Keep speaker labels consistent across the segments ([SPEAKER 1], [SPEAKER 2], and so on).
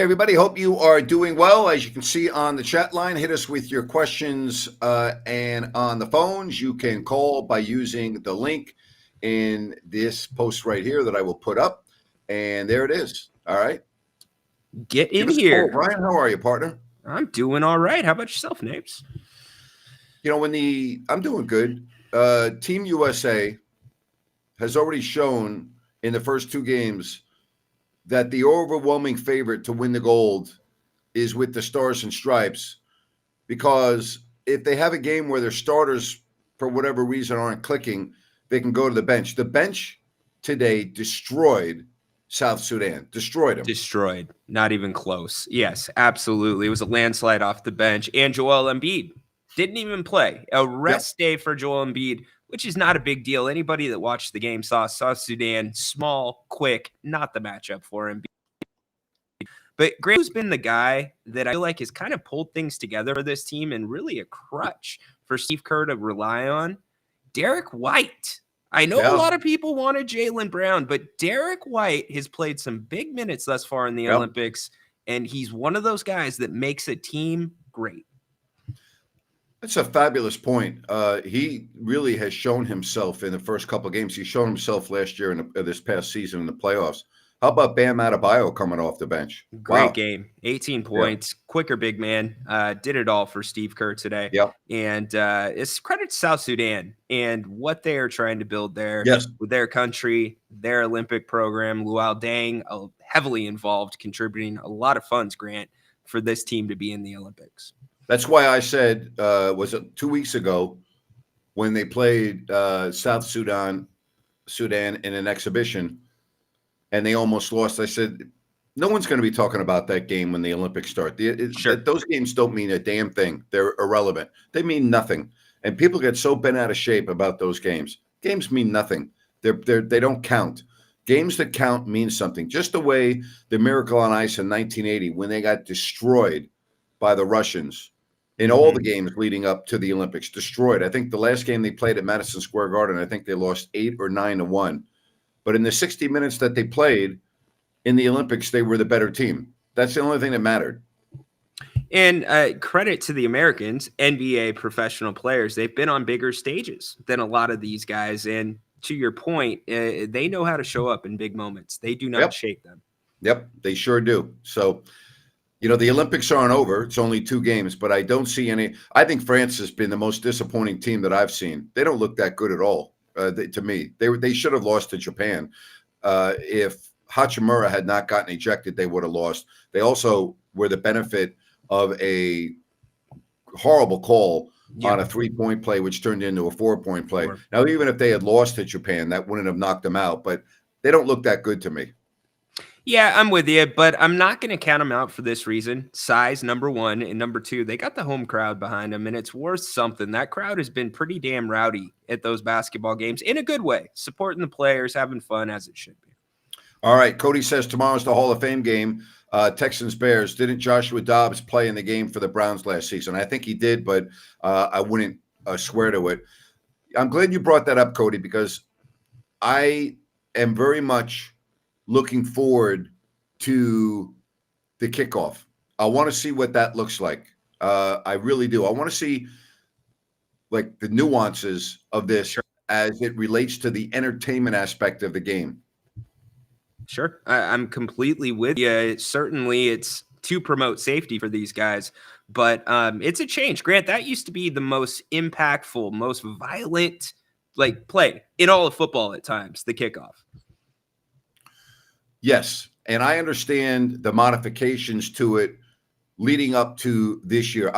[SPEAKER 1] everybody. Hope you are doing well. As you can see on the chat line, hit us with your questions. And on the phones, you can call by using the link in this post right here that I will put up. And there it is. All right.
[SPEAKER 2] Get in
[SPEAKER 1] Give us a call.
[SPEAKER 2] here.
[SPEAKER 1] Brian, how are you, partner?
[SPEAKER 2] I'm doing all right. How about yourself, Napes?
[SPEAKER 1] You know, I'm doing good. Team USA has already shown in the first two games that the overwhelming favorite to win the gold is with the Stars and Stripes, because if they have a game where their starters, for whatever reason, aren't clicking, they can go to the bench. The bench today destroyed South Sudan, destroyed them.
[SPEAKER 2] Destroyed. Not even close. Yes, absolutely. It was a landslide off the bench. And Joel Embiid didn't even play. A rest day for Joel Embiid, which is not a big deal. Anybody that watched the game saw South Sudan, small, quick, not the matchup for Embiid. But Graham's been the guy that I feel like has kind of pulled things together for this team and really a crutch for Steve Kerr to rely on. Derek White. I know a lot of people wanted Jaylen Brown, but Derek White has played some big minutes thus far in the Olympics, and he's one of those guys that makes a team great.
[SPEAKER 1] That's a fabulous point. He really has shown himself in the first couple of games. He's shown himself last year in this past season in the playoffs. How about Bam Adebayo coming off the bench?
[SPEAKER 2] Great game. 18 points, quicker big man. Did it all for Steve Kerr today. And it's credit to South Sudan and what they are trying to build there with their country, their Olympic program. Luol Deng, heavily involved, contributing a lot of funds, Grant, for this team to be in the Olympics.
[SPEAKER 1] That's why I said, was it 2 weeks ago when they played South Sudan in an exhibition, and they almost lost. I said, no one's going to be talking about that game when the Olympics start. Those games don't mean a damn thing. They're irrelevant. They mean nothing. And people get so bent out of shape about those games. Games mean nothing. They don't count. Games that count mean something. Just the way the Miracle on Ice in 1980, when they got destroyed by the Russians in all the games leading up to the Olympics, destroyed. I think the last game they played at Madison Square Garden, I think they lost 8 or 9-1. But in the 60 minutes that they played in the Olympics, they were the better team. That's the only thing that mattered.
[SPEAKER 2] And credit to the Americans, NBA professional players. They've been on bigger stages than a lot of these guys. And to your point, they know how to show up in big moments. They do not shake them. Yep,
[SPEAKER 1] they sure do. So, you know, the Olympics aren't over. It's only 2 games, but I don't see any. I think France has been the most disappointing team that I've seen. They don't look that good at all. To me, they should have lost to Japan. If Hachimura had not gotten ejected, they would have lost. They also were the benefit of a horrible call on a 3-point play, which turned into a 4-point play. Now, even if they had lost to Japan, that wouldn't have knocked them out. But they don't look that good to me.
[SPEAKER 2] Yeah, I'm with you, but I'm not going to count them out for this reason. Size, number one, and number two, they got the home crowd behind them, and it's worth something. That crowd has been pretty damn rowdy at those basketball games in a good way, supporting the players, having fun as it should be.
[SPEAKER 1] All right, Cody says tomorrow's the Hall of Fame game, Texans-Bears. Didn't Joshua Dobbs play in the game for the Browns last season? I think he did, but I wouldn't swear to it. I'm glad you brought that up, Cody, because I am very much looking forward to the kickoff. I want to see what that looks like. I really do. I want to see like the nuances of this as it relates to the entertainment aspect of the game.
[SPEAKER 2] Sure. I'm completely with you. Certainly it's to promote safety for these guys, but it's a change. Grant, that used to be the most impactful, most violent play in all of football at times, the kickoff.
[SPEAKER 1] Yes, and I understand the modifications to it leading up to this year.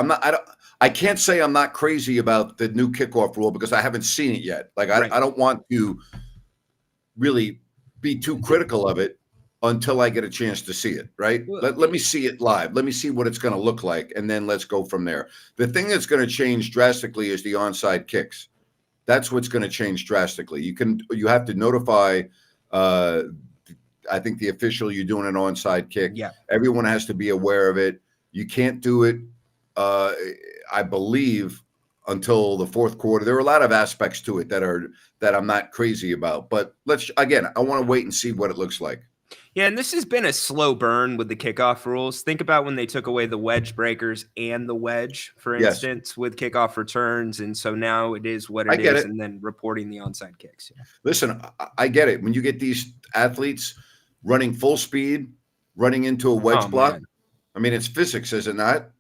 [SPEAKER 1] I can't say I'm not crazy about the new kickoff rule because I haven't seen it yet. I don't want to really be too critical of it until I get a chance to see it, right? Let me see it live. Let me see what it's going to look like, and then let's go from there. The thing that's going to change drastically is the onside kicks. That's what's going to change drastically. You have to notify I think the official you're doing an onside kick.
[SPEAKER 2] Yeah.
[SPEAKER 1] Everyone has to be aware of it. You can't do it, I believe, until the fourth quarter. There are a lot of aspects to it that I'm not crazy about. But I want to wait and see what it looks like.
[SPEAKER 2] Yeah, and this has been a slow burn with the kickoff rules. Think about when they took away the wedge breakers and the wedge, for
[SPEAKER 1] Yes,
[SPEAKER 2] instance, with kickoff returns. And so now it is what
[SPEAKER 1] I
[SPEAKER 2] it
[SPEAKER 1] get
[SPEAKER 2] is,
[SPEAKER 1] it.
[SPEAKER 2] and then reporting the onside kicks. Yeah.
[SPEAKER 1] Listen, I get it. When you get these athletes running full speed, running into a
[SPEAKER 2] Oh,
[SPEAKER 1] wedge block,
[SPEAKER 2] man.
[SPEAKER 1] I mean, it's physics, is it not?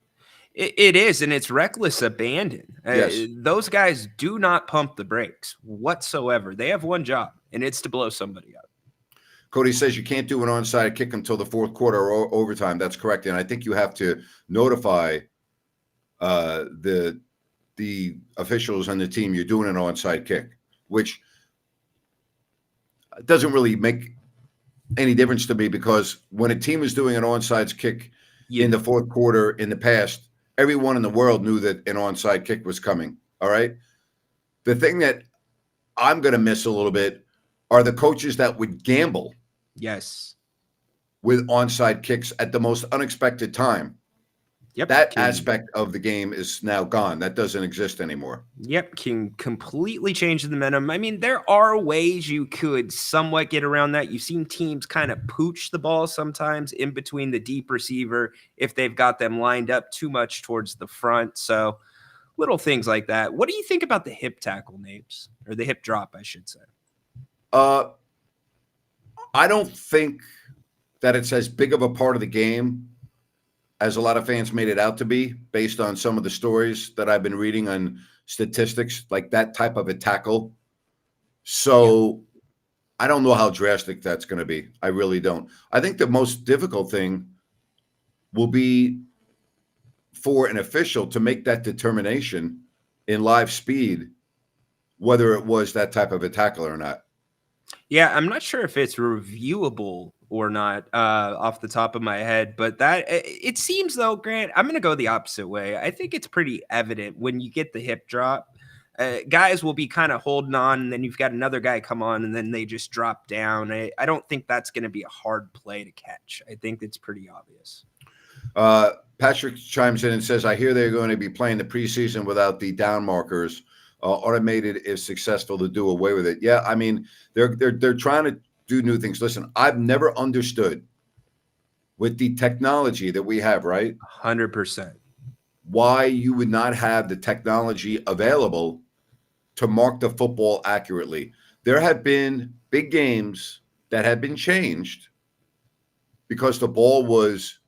[SPEAKER 2] It is, and it's reckless abandon.
[SPEAKER 1] Yes.
[SPEAKER 2] Those guys do not pump the brakes whatsoever. They have one job, and it's to blow somebody up.
[SPEAKER 1] Cody says you can't do an onside kick until the fourth quarter or overtime. That's correct. And I think you have to notify the officials and the team you're doing an onside kick, which doesn't really make any difference to me because when a team is doing an onside kick in the fourth quarter in the past, everyone in the world knew that an onside kick was coming. All right. The thing that I'm going to miss a little bit are the coaches that would gamble
[SPEAKER 2] Yes.
[SPEAKER 1] with onside kicks at the most unexpected time.
[SPEAKER 2] Yep.
[SPEAKER 1] That aspect of the game is now gone. That doesn't exist anymore.
[SPEAKER 2] Yep, can completely change the momentum. I mean, there are ways you could somewhat get around that. You've seen teams kind of pooch the ball sometimes in between the deep receiver if they've got them lined up too much towards the front. So little things like that. What do you think about the hip tackle, Napes? Or the hip drop, I should say?
[SPEAKER 1] I don't think that it's as big of a part of the game as a lot of fans made it out to be based on some of the stories that I've been reading on statistics, like that type of a tackle. So I don't know how drastic that's going to be. I really don't. I think the most difficult thing will be for an official to make that determination in live speed, whether it was that type of a tackle or not.
[SPEAKER 2] Yeah, I'm not sure if it's reviewable or not off the top of my head, but that it seems though, Grant, I'm going to go the opposite way. I think it's pretty evident when you get the hip drop, guys will be kind of holding on, and then you've got another guy come on, and then they just drop down. I don't think that's going to be a hard play to catch. I think it's pretty obvious.
[SPEAKER 1] Patrick chimes in and says, I hear they're going to be playing the preseason without the down markers. Automated is successful to do away with it. Yeah, I mean, they're trying to do new things. Listen, I've never understood with the technology that we have, right?
[SPEAKER 2] 100%.
[SPEAKER 1] Why you would not have the technology available to mark the football accurately. There have been big games that have been changed because the ball was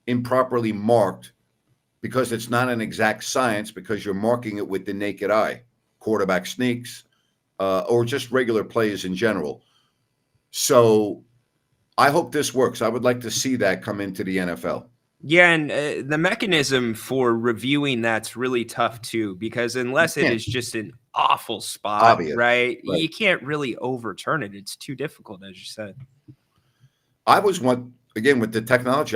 [SPEAKER 1] improperly marked, because it's not an exact science, because you're marking it with the naked eye, quarterback sneaks, or just regular plays in general. So I hope this works. I would like to see that come into the NFL.
[SPEAKER 2] Yeah, and the mechanism for reviewing that's really tough too, because unless it is just an awful spot,
[SPEAKER 1] Obvious,
[SPEAKER 2] right, you can't really overturn it. It's too difficult, as you said.
[SPEAKER 1] I was one, again, with the technology,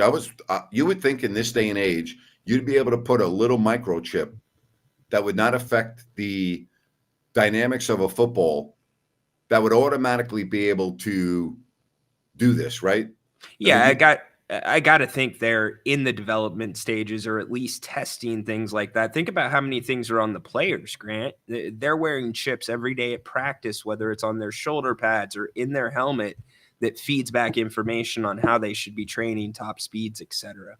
[SPEAKER 1] you would think in this day and age, you'd be able to put a little microchip that would not affect the dynamics of a football, that would automatically be able to do this, right?
[SPEAKER 2] Yeah,
[SPEAKER 1] I mean,
[SPEAKER 2] I got to think they're in the development stages, or at least testing things like that. Think about how many things are on the players, Grant. They're wearing chips every day at practice, whether it's on their shoulder pads or in their helmet, that feeds back information on how they should be training, top speeds, etc.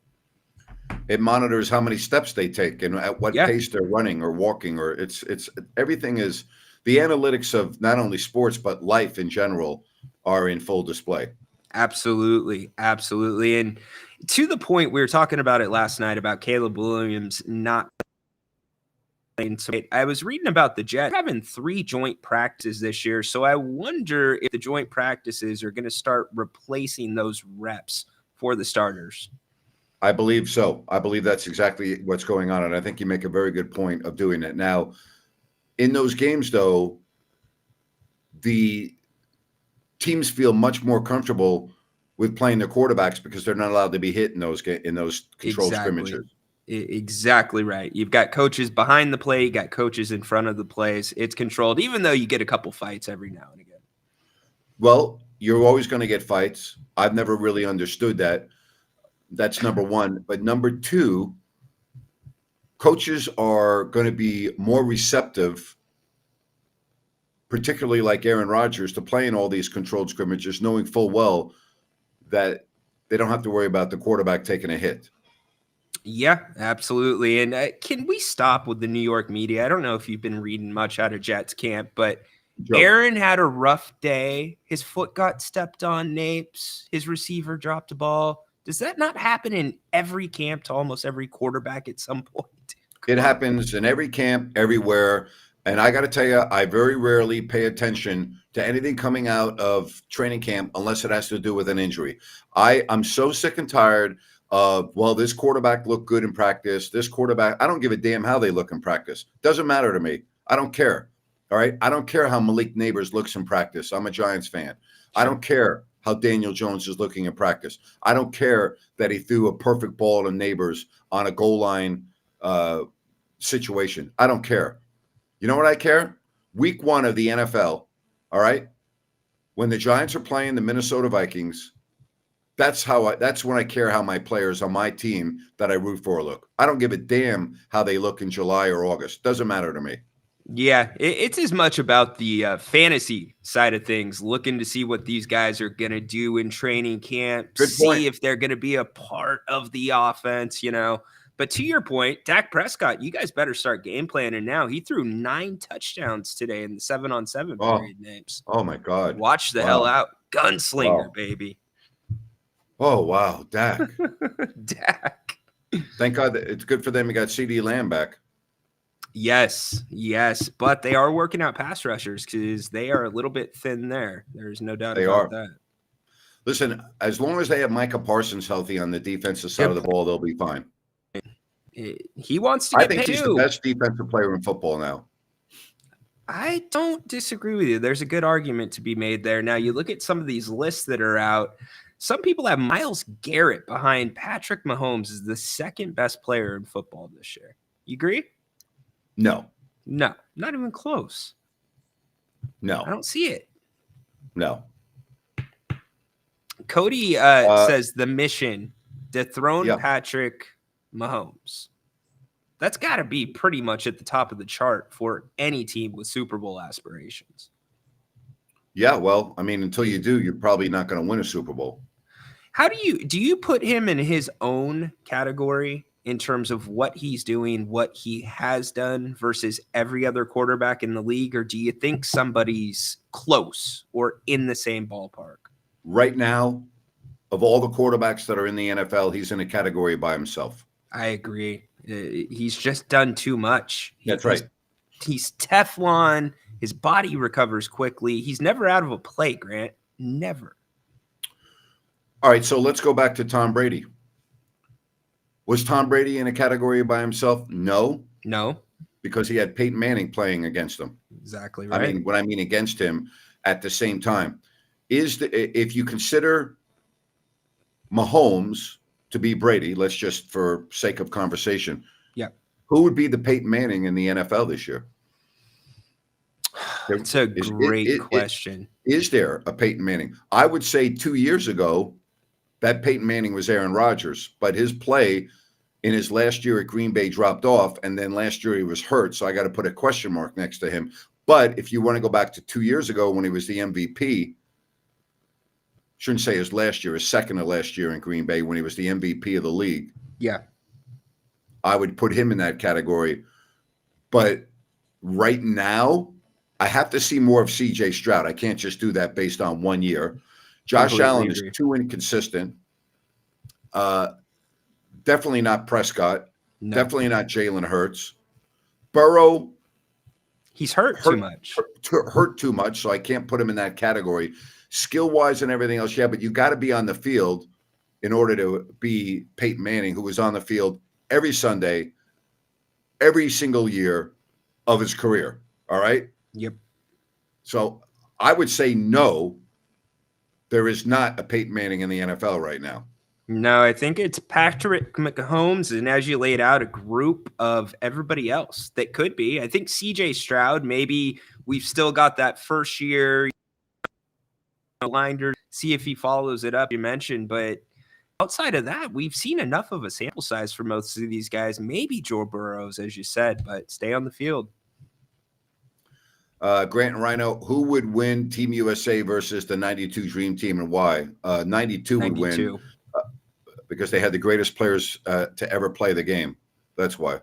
[SPEAKER 1] it monitors how many steps they take and at what pace they're running or walking, or it's everything is the analytics of not only sports but life in general are in full display.
[SPEAKER 2] Absolutely. Absolutely. And to the point, we were talking about it last night about Caleb Williams not playing. So I was reading about the Jets having 3 joint practices this year. So I wonder if the joint practices are going to start replacing those reps for the starters.
[SPEAKER 1] I believe so. I believe that's exactly what's going on. And I think you make a very good point of doing it. Now, in those games, though, the teams feel much more comfortable with playing their quarterbacks because they're not allowed to be hit in those controlled scrimmages.
[SPEAKER 2] Exactly right. You've got coaches behind the play, you got coaches in front of the plays. It's controlled, even though you get a couple fights every now and again.
[SPEAKER 1] Well, you're always going to get fights. I've never really understood that. That's number one. But number two, coaches are going to be more receptive, particularly like Aaron Rodgers, to playing all these controlled scrimmages, knowing full well that they don't have to worry about the quarterback taking a hit.
[SPEAKER 2] Yeah, absolutely. And can we stop with the New York media? I don't know if you've been reading much out of Jets camp, but
[SPEAKER 1] Joke.
[SPEAKER 2] Aaron had a rough day. His foot got stepped on, Napes. His receiver dropped a ball. Does that not happen in every camp to almost every quarterback at some point?
[SPEAKER 1] It happens in every camp, everywhere. And I got to tell you, I very rarely pay attention to anything coming out of training camp unless it has to do with an injury. I'm so sick and tired of, well, this quarterback looked good in practice. This quarterback, I don't give a damn how they look in practice. Doesn't matter to me. I don't care. All right. I don't care how Malik Neighbors looks in practice. I'm a Giants fan. I don't care how Daniel Jones is looking in practice. I don't care that he threw a perfect ball to Neighbors on a goal line situation. I don't care. You know what I care? Week 1 of the NFL, all right? When the Giants are playing the Minnesota Vikings, that's when I care how my players on my team that I root for look. I don't give a damn how they look in July or August. Doesn't matter to me.
[SPEAKER 2] Yeah, it's as much about the fantasy side of things, looking to see what these guys are going to do in training camp, see if they're going to be a part of the offense, you know. But to your point, Dak Prescott, you guys better start game planning now. He threw 9 touchdowns today in the 7-on-7 period, Names.
[SPEAKER 1] Oh, my God.
[SPEAKER 2] Watch the hell out. Gunslinger, baby.
[SPEAKER 1] Oh, wow. Dak.
[SPEAKER 2] Dak.
[SPEAKER 1] Thank God it's good for them. You got CD Lamb back.
[SPEAKER 2] Yes. But they are working out pass rushers because they are a little bit thin there. There's no doubt about that.
[SPEAKER 1] Listen, as long as they have Micah Parsons healthy on the defensive side of the ball, they'll be fine.
[SPEAKER 2] He wants to get paid.
[SPEAKER 1] I think he's the best defensive player in football now.
[SPEAKER 2] I don't disagree with you. There's a good argument to be made there. Now, you look at some of these lists that are out. Some people have Myles Garrett behind Patrick Mahomes as the second best player in football this year. You agree?
[SPEAKER 1] No,
[SPEAKER 2] not even close.
[SPEAKER 1] No,
[SPEAKER 2] I don't see it.
[SPEAKER 1] No.
[SPEAKER 2] Cody says the mission, dethrone Patrick Mahomes. That's got to be pretty much at the top of the chart for any team with Super Bowl aspirations.
[SPEAKER 1] Yeah, well, I mean, until you do, you're probably not going to win a Super Bowl.
[SPEAKER 2] How do you put him in his own category in terms of what he's doing, what he has done versus every other quarterback in the league? Or do you think somebody's close or in the same ballpark?
[SPEAKER 1] Right now, of all the quarterbacks that are in the NFL, he's in a category by himself.
[SPEAKER 2] I agree. He's just done too much.
[SPEAKER 1] That's right.
[SPEAKER 2] He's Teflon. His body recovers quickly. He's never out of a play, Grant. Never.
[SPEAKER 1] All right, so let's go back to Tom Brady. Was Tom Brady in a category by himself? No. Because he had Peyton Manning playing against him.
[SPEAKER 2] Exactly right.
[SPEAKER 1] I mean, what I mean against him at the same time is if you consider Mahomes to be Brady, let's just for sake of conversation.
[SPEAKER 2] Yeah.
[SPEAKER 1] Who would be the Peyton Manning in the NFL this year?
[SPEAKER 2] It's a great question.
[SPEAKER 1] Is there a Peyton Manning? I would say 2 years ago, that Peyton Manning was Aaron Rodgers, but his play in his last year at Green Bay dropped off, and then last year he was hurt, so I got to put a question mark next to him. But if you want to go back to 2 years ago when he was the MVP, shouldn't say his last year, his second to last year in Green Bay when he was the MVP of the league.
[SPEAKER 2] Yeah.
[SPEAKER 1] I would put him in that category. But right now, I have to see more of C.J. Stroud. I can't just do that based on 1 year. Josh Allen is too inconsistent. Definitely not Prescott. No. Definitely not Jalen Hurts. Burrow.
[SPEAKER 2] He's hurt too much.
[SPEAKER 1] Hurt too much, so I can't put him in that category. Skill-wise and everything else, yeah, but you got to be on the field in order to be Peyton Manning, who was on the field every Sunday, every single year of his career. All right?
[SPEAKER 2] Yep.
[SPEAKER 1] So I would say no, there is not a Peyton Manning in the NFL right now.
[SPEAKER 2] No, I think it's Patrick Mahomes, and as you laid out, a group of everybody else that could be. I think C.J. Stroud, maybe we've still got that first year blinder, see if he follows it up, you mentioned, but outside of that, we've seen enough of a sample size for most of these guys. Maybe Joe Burrows, as you said, but stay on the field.
[SPEAKER 1] Grant and Ryno, who would win Team USA versus the 92 Dream Team and why? 92 would win
[SPEAKER 2] 92.
[SPEAKER 1] because they had the greatest players to ever play the game. That's why.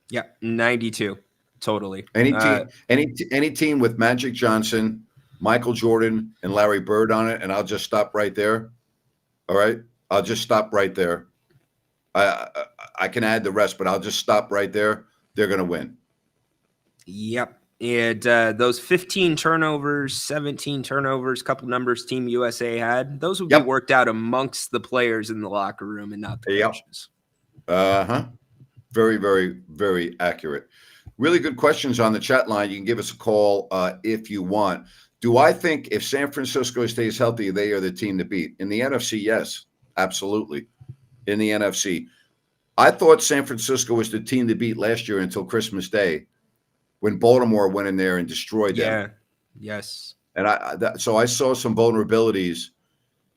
[SPEAKER 2] Yeah, 92. Totally.
[SPEAKER 1] Any team with Magic Johnson, Michael Jordan, and Larry Bird on it, and I'll just stop right there. All right? I'll just stop right there. I can add the rest, but I'll just stop right there. They're going to win.
[SPEAKER 2] Yep. And those 15 turnovers, 17 turnovers, couple numbers Team USA had, those would be worked out amongst the players in the locker room and not the coaches.
[SPEAKER 1] Very, very, very accurate. Really good questions on the chat line. You can give us a call if you want. Do I think if San Francisco stays healthy, they are the team to beat? In the NFC, yes, absolutely. In the NFC. I thought San Francisco was the team to beat last year until Christmas Day, when Baltimore went in there and destroyed them.
[SPEAKER 2] Yeah, yes.
[SPEAKER 1] And so I saw some vulnerabilities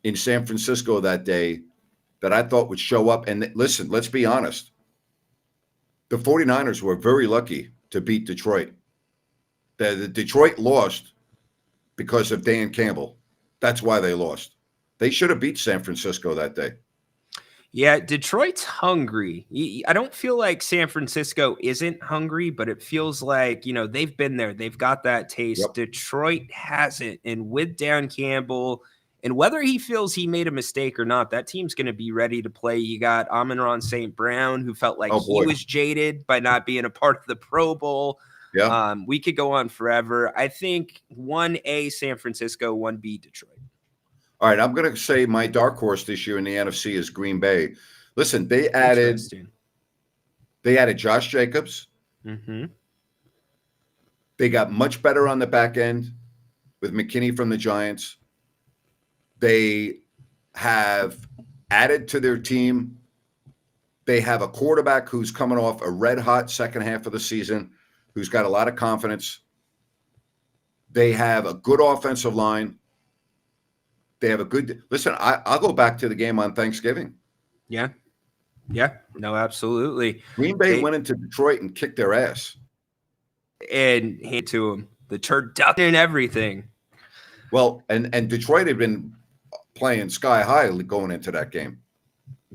[SPEAKER 1] in San Francisco that day that I thought would show up. And listen, let's be honest. The 49ers were very lucky to beat Detroit. The Detroit lost because of Dan Campbell. That's why they lost. They should have beat San Francisco that day.
[SPEAKER 2] Yeah, Detroit's hungry. I don't feel like San Francisco isn't hungry, but it feels like, they've been there. They've got that taste. Yep. Detroit hasn't. And with Dan Campbell, and whether he feels he made a mistake or not, that team's going to be ready to play. You got Amon-Ra St. Brown, who felt like he was jaded by not being a part of the Pro Bowl.
[SPEAKER 1] Yeah.
[SPEAKER 2] We could go on forever. I think 1A San Francisco, 1B Detroit.
[SPEAKER 1] All right, I'm going to say my dark horse this year in the NFC is Green Bay. Listen, they added Josh Jacobs.
[SPEAKER 2] Mm-hmm.
[SPEAKER 1] They got much better on the back end with McKinney from the Giants. They have added to their team. They have a quarterback who's coming off a red-hot second half of the season, who's got a lot of confidence. They have a good offensive line. They have a good – listen, I'll go back to the game on Thanksgiving.
[SPEAKER 2] Yeah. Yeah. No, absolutely.
[SPEAKER 1] Green Bay went into Detroit and kicked their ass.
[SPEAKER 2] And hand to them. The turducken and everything.
[SPEAKER 1] Well, and Detroit had been playing sky high going into that game.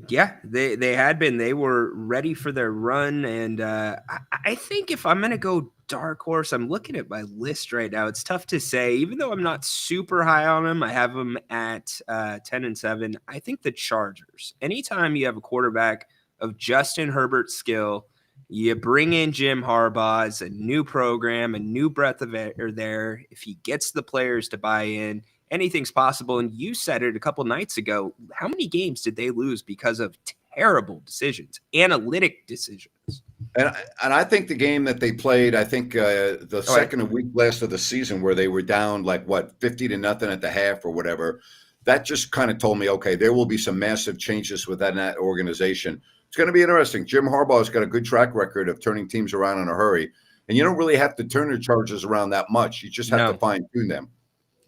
[SPEAKER 2] Yeah, they had been. They were ready for their run. And I think if I'm going to go dark horse, I'm looking at my list right now. It's tough to say. Even though I'm not super high on them, I have them at 10-7. I think the Chargers. Anytime you have a quarterback of Justin Herbert's skill, you bring in Jim Harbaugh as a new program, a new breath of air there. If he gets the players to buy in, anything's possible. And you said it a couple nights ago. How many games did they lose because of terrible decisions, analytic decisions?
[SPEAKER 1] And I think the game that they played, I think the second and week last of the season where they were down 50-0 at the half or whatever, that just kind of told me, okay, there will be some massive changes within that organization. It's going to be interesting. Jim Harbaugh's got a good track record of turning teams around in a hurry. And you don't really have to turn the Chargers around that much. You just have to fine-tune them.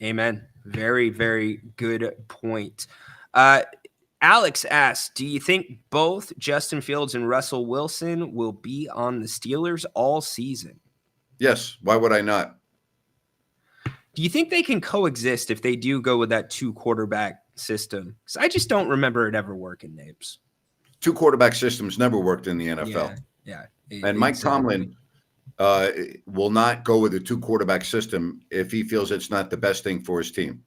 [SPEAKER 2] Amen. Very, very good point. Alex asks, do you think both Justin Fields and Russell Wilson will be on the Steelers all season?
[SPEAKER 1] Yes. Why would I not?
[SPEAKER 2] Do you think they can coexist if they do go with that 2-quarterback system? Because I just don't remember it ever working, Nabes.
[SPEAKER 1] 2-quarterback systems never worked in the NFL.
[SPEAKER 2] Yeah.
[SPEAKER 1] And Mike Tomlin will not go with a 2-quarterback system if he feels it's not the best thing for his team.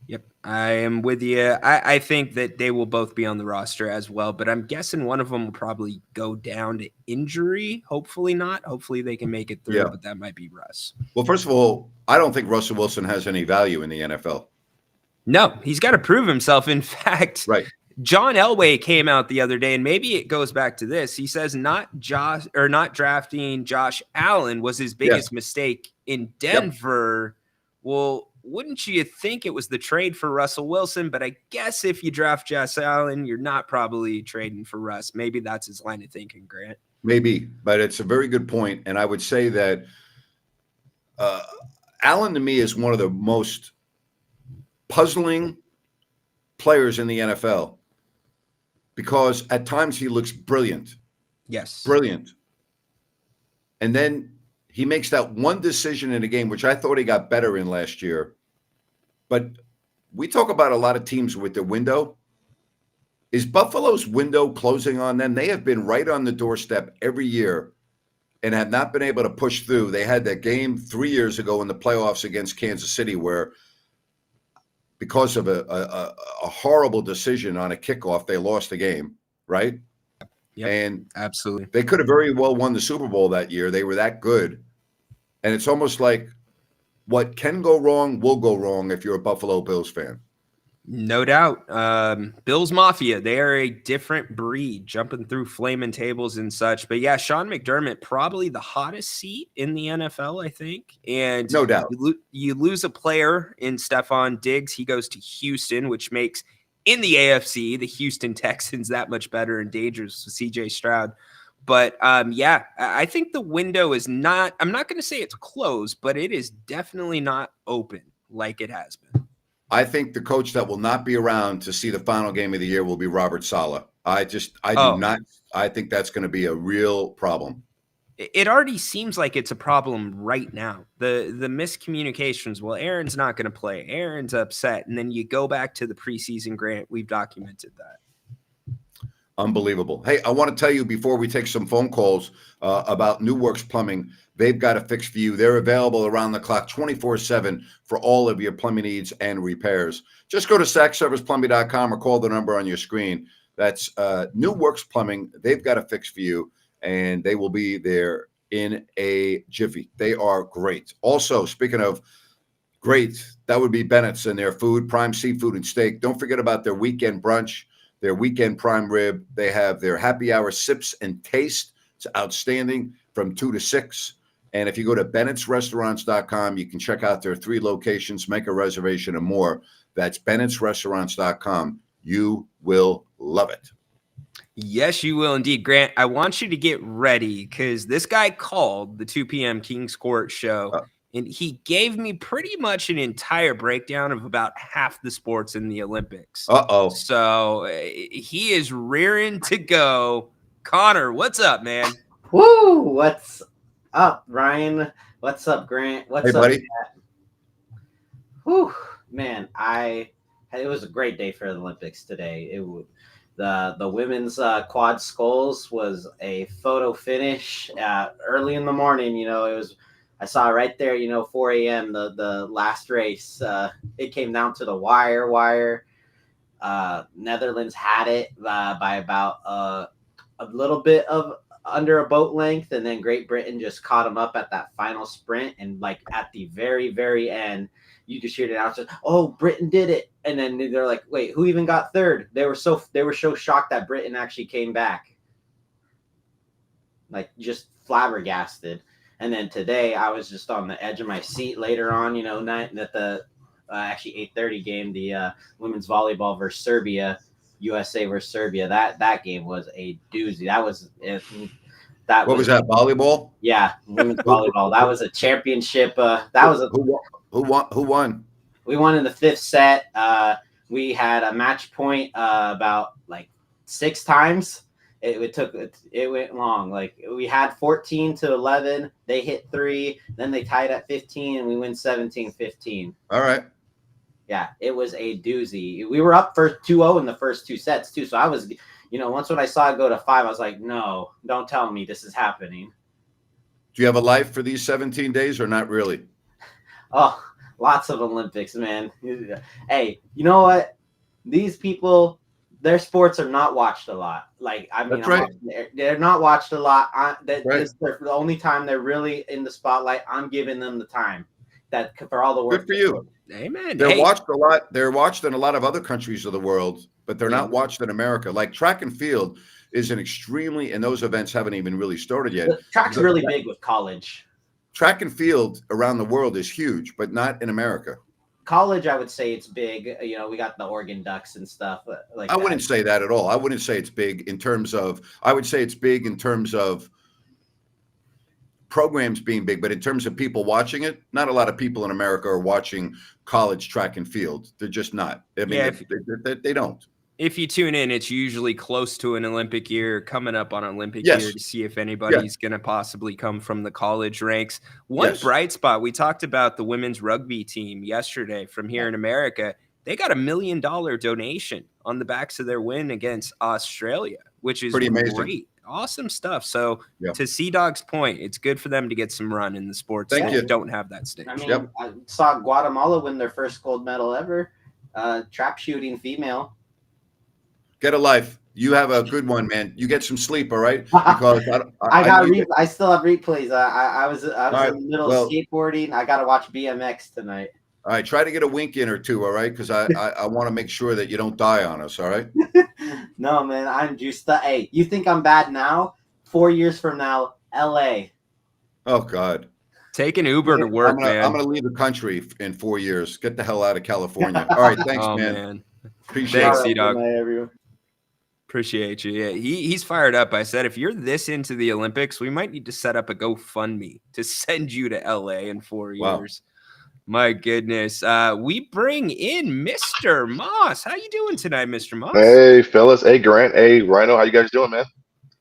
[SPEAKER 2] Yep, I am with you. I think that they will both be on the roster as well, but I'm guessing one of them will probably go down to injury. Hopefully not. Hopefully they can make it through, but that might be Russ.
[SPEAKER 1] Well, first of all, I don't think Russell Wilson has any value in the NFL.
[SPEAKER 2] No, he's got to prove himself. In fact, John Elway came out the other day, and maybe it goes back to this. He says not drafting Josh Allen was his biggest mistake in Denver. Well, wouldn't you think it was the trade for Russell Wilson? But I guess if you draft Josh Allen, you're not probably trading for Russ. Maybe that's his line of thinking, Grant.
[SPEAKER 1] Maybe, but it's a very good point. And I would say that Allen to me is one of the most puzzling players in the NFL because at times he looks brilliant.
[SPEAKER 2] Yes.
[SPEAKER 1] Brilliant. And then he makes that one decision in a game, which I thought he got better in last year. But we talk about a lot of teams with their window. Is Buffalo's window closing on them? They have been right on the doorstep every year and have not been able to push through. They had that game 3 years ago in the playoffs against Kansas City where, because of a horrible decision on a kickoff, they lost the game, right?
[SPEAKER 2] Yep,
[SPEAKER 1] and
[SPEAKER 2] absolutely.
[SPEAKER 1] They could have very well won the Super Bowl that year. They were that good. And it's almost like what can go wrong will go wrong if you're a Buffalo Bills fan.
[SPEAKER 2] No doubt. Bills Mafia, they are a different breed, jumping through flaming tables and such. But yeah, Sean McDermott, probably the hottest seat in the NFL, I think. And
[SPEAKER 1] no doubt.
[SPEAKER 2] You lose a player in Stephon Diggs. He goes to Houston, which makes, in the AFC, the Houston Texans that much better and dangerous with CJ Stroud. But yeah, I think the window is not, I'm not going to say it's closed, but it is definitely not open like it has been.
[SPEAKER 1] I think the coach that will not be around to see the final game of the year will be Robert Saleh. I do not. I think that's going to be a real problem.
[SPEAKER 2] It already seems like it's a problem right now. The miscommunications. Well, Aaron's not going to play. Aaron's upset. And then you go back to the preseason, Grant. We've documented that.
[SPEAKER 1] Unbelievable. Hey, I want to tell you before we take some phone calls about New Works Plumbing. They've got a fix for you. They're available around the clock 24/7 for all of your plumbing needs and repairs. Just go to sackserviceplumbing.com or call the number on your screen. That's New Works Plumbing. They've got a fix for you, and they will be there in a jiffy. They are great. Also, speaking of great, that would be Bennett's and their food, prime seafood and steak. Don't forget about their weekend brunch, their weekend prime rib. They have their happy hour sips and taste. It's outstanding from 2 to 6. And if you go to Bennett'sRestaurants.com, you can check out their 3 locations, make a reservation and more. That's Bennett'sRestaurants.com. You will love it.
[SPEAKER 2] Yes, you will indeed. Grant, I want you to get ready because this guy called the 2 p.m. King's Court show, and he gave me pretty much an entire breakdown of about half the sports in the Olympics.
[SPEAKER 1] Uh-oh.
[SPEAKER 2] So he is rearing to go. Connor, what's up, man?
[SPEAKER 3] Woo! What's up, Ryan? What's up, Grant? What's
[SPEAKER 1] hey,
[SPEAKER 3] up,
[SPEAKER 1] buddy?
[SPEAKER 3] Matt? Whew, man! It was a great day for the Olympics today. The women's quad sculls was a photo finish early in the morning. You know, it was. I saw right there. 4 a.m. the last race. It came down to the wire. Netherlands had it by about a little bit of under a boat length, and then Great Britain just caught them up at that final sprint, and like at the very, very end, you just hear it out, "Oh, Britain did it!" And then they're like, "Wait, who even got third?" They were so shocked that Britain actually came back, like just flabbergasted. And then today, I was just on the edge of my seat. Later on, that the actually 8:30 game, the women's volleyball versus Serbia. USA versus Serbia. That game was a doozy. That was
[SPEAKER 1] What was that, volleyball?
[SPEAKER 3] Yeah, women's volleyball. That was a championship. That was a
[SPEAKER 1] who won?
[SPEAKER 3] We won in the 5th set. We had a match point about like 6 times. It went long. Like we had 14-11. They hit 3. Then they tied at 15, and we win 17-15.
[SPEAKER 1] All right.
[SPEAKER 3] Yeah, it was a doozy. We were up for 2-0 in the first 2 sets, too. So I was, once when I saw it go to 5, I was like, no, don't tell me this is happening.
[SPEAKER 1] Do you have a life for these 17 days or not really?
[SPEAKER 3] Oh, lots of Olympics, man. Hey, you know what? These people, their sports are not watched a lot. Like, I mean,
[SPEAKER 1] that's right.
[SPEAKER 3] They're not watched a lot.
[SPEAKER 1] Right.
[SPEAKER 3] This is the only time they're really in the spotlight. I'm giving them the time for all the work.
[SPEAKER 1] Good for you.
[SPEAKER 2] Amen.
[SPEAKER 1] They're watched a lot. They're watched in a lot of other countries of the world, but they're not watched in America. Like track and field is an extremely, and those events haven't even really started yet.
[SPEAKER 3] Track's really big with college.
[SPEAKER 1] Track and field around the world is huge, but not in America.
[SPEAKER 3] College, I would say it's big. We got the Oregon Ducks and stuff. Like
[SPEAKER 1] I wouldn't say that at all. I wouldn't say it's big in terms of. I would say it's big in terms of programs being big, but in terms of people watching it, not a lot of people in America are watching college track and field. They're just not. I mean, they don't.
[SPEAKER 2] If you tune in, it's usually close to an Olympic year, coming up on an Olympic year to see if anybody's going to possibly come from the college ranks. One bright spot, we talked about the women's rugby team yesterday from here in America. They got $1 million donation on the backs of their win against Australia, which is
[SPEAKER 1] pretty amazing.
[SPEAKER 2] Great. Awesome stuff. So to Sea Dog's point, it's good for them to get some run in the sports that don't have that stage.
[SPEAKER 3] I mean, I saw Guatemala win their first gold medal ever. Trap shooting female.
[SPEAKER 1] Get a life. You have a good one, man. You get some sleep, all right? Because
[SPEAKER 3] I still have replays. I was in the middle of skateboarding. I got to watch BMX tonight.
[SPEAKER 1] All right, try to get a wink in or two, all right? Because I want to make sure that you don't die on us, all right?
[SPEAKER 3] No, man, I'm juiced. Hey, you think I'm bad now? 4 years from now, LA.
[SPEAKER 1] Oh, God.
[SPEAKER 2] Take an Uber to work, man.
[SPEAKER 1] I'm going to leave the country in 4 years. Get the hell out of California. All right, thanks, man. Appreciate
[SPEAKER 2] Thanks,
[SPEAKER 1] it.
[SPEAKER 2] C-Dog. Appreciate you. Yeah, he's fired up. I said, if you're this into the Olympics, we might need to set up a GoFundMe to send you to LA in 4 years. My goodness. We bring in Mr. Moss. How you doing tonight, Mr. Moss?
[SPEAKER 4] Hey, fellas. Hey, Grant. Hey, Ryno. How you guys doing, man?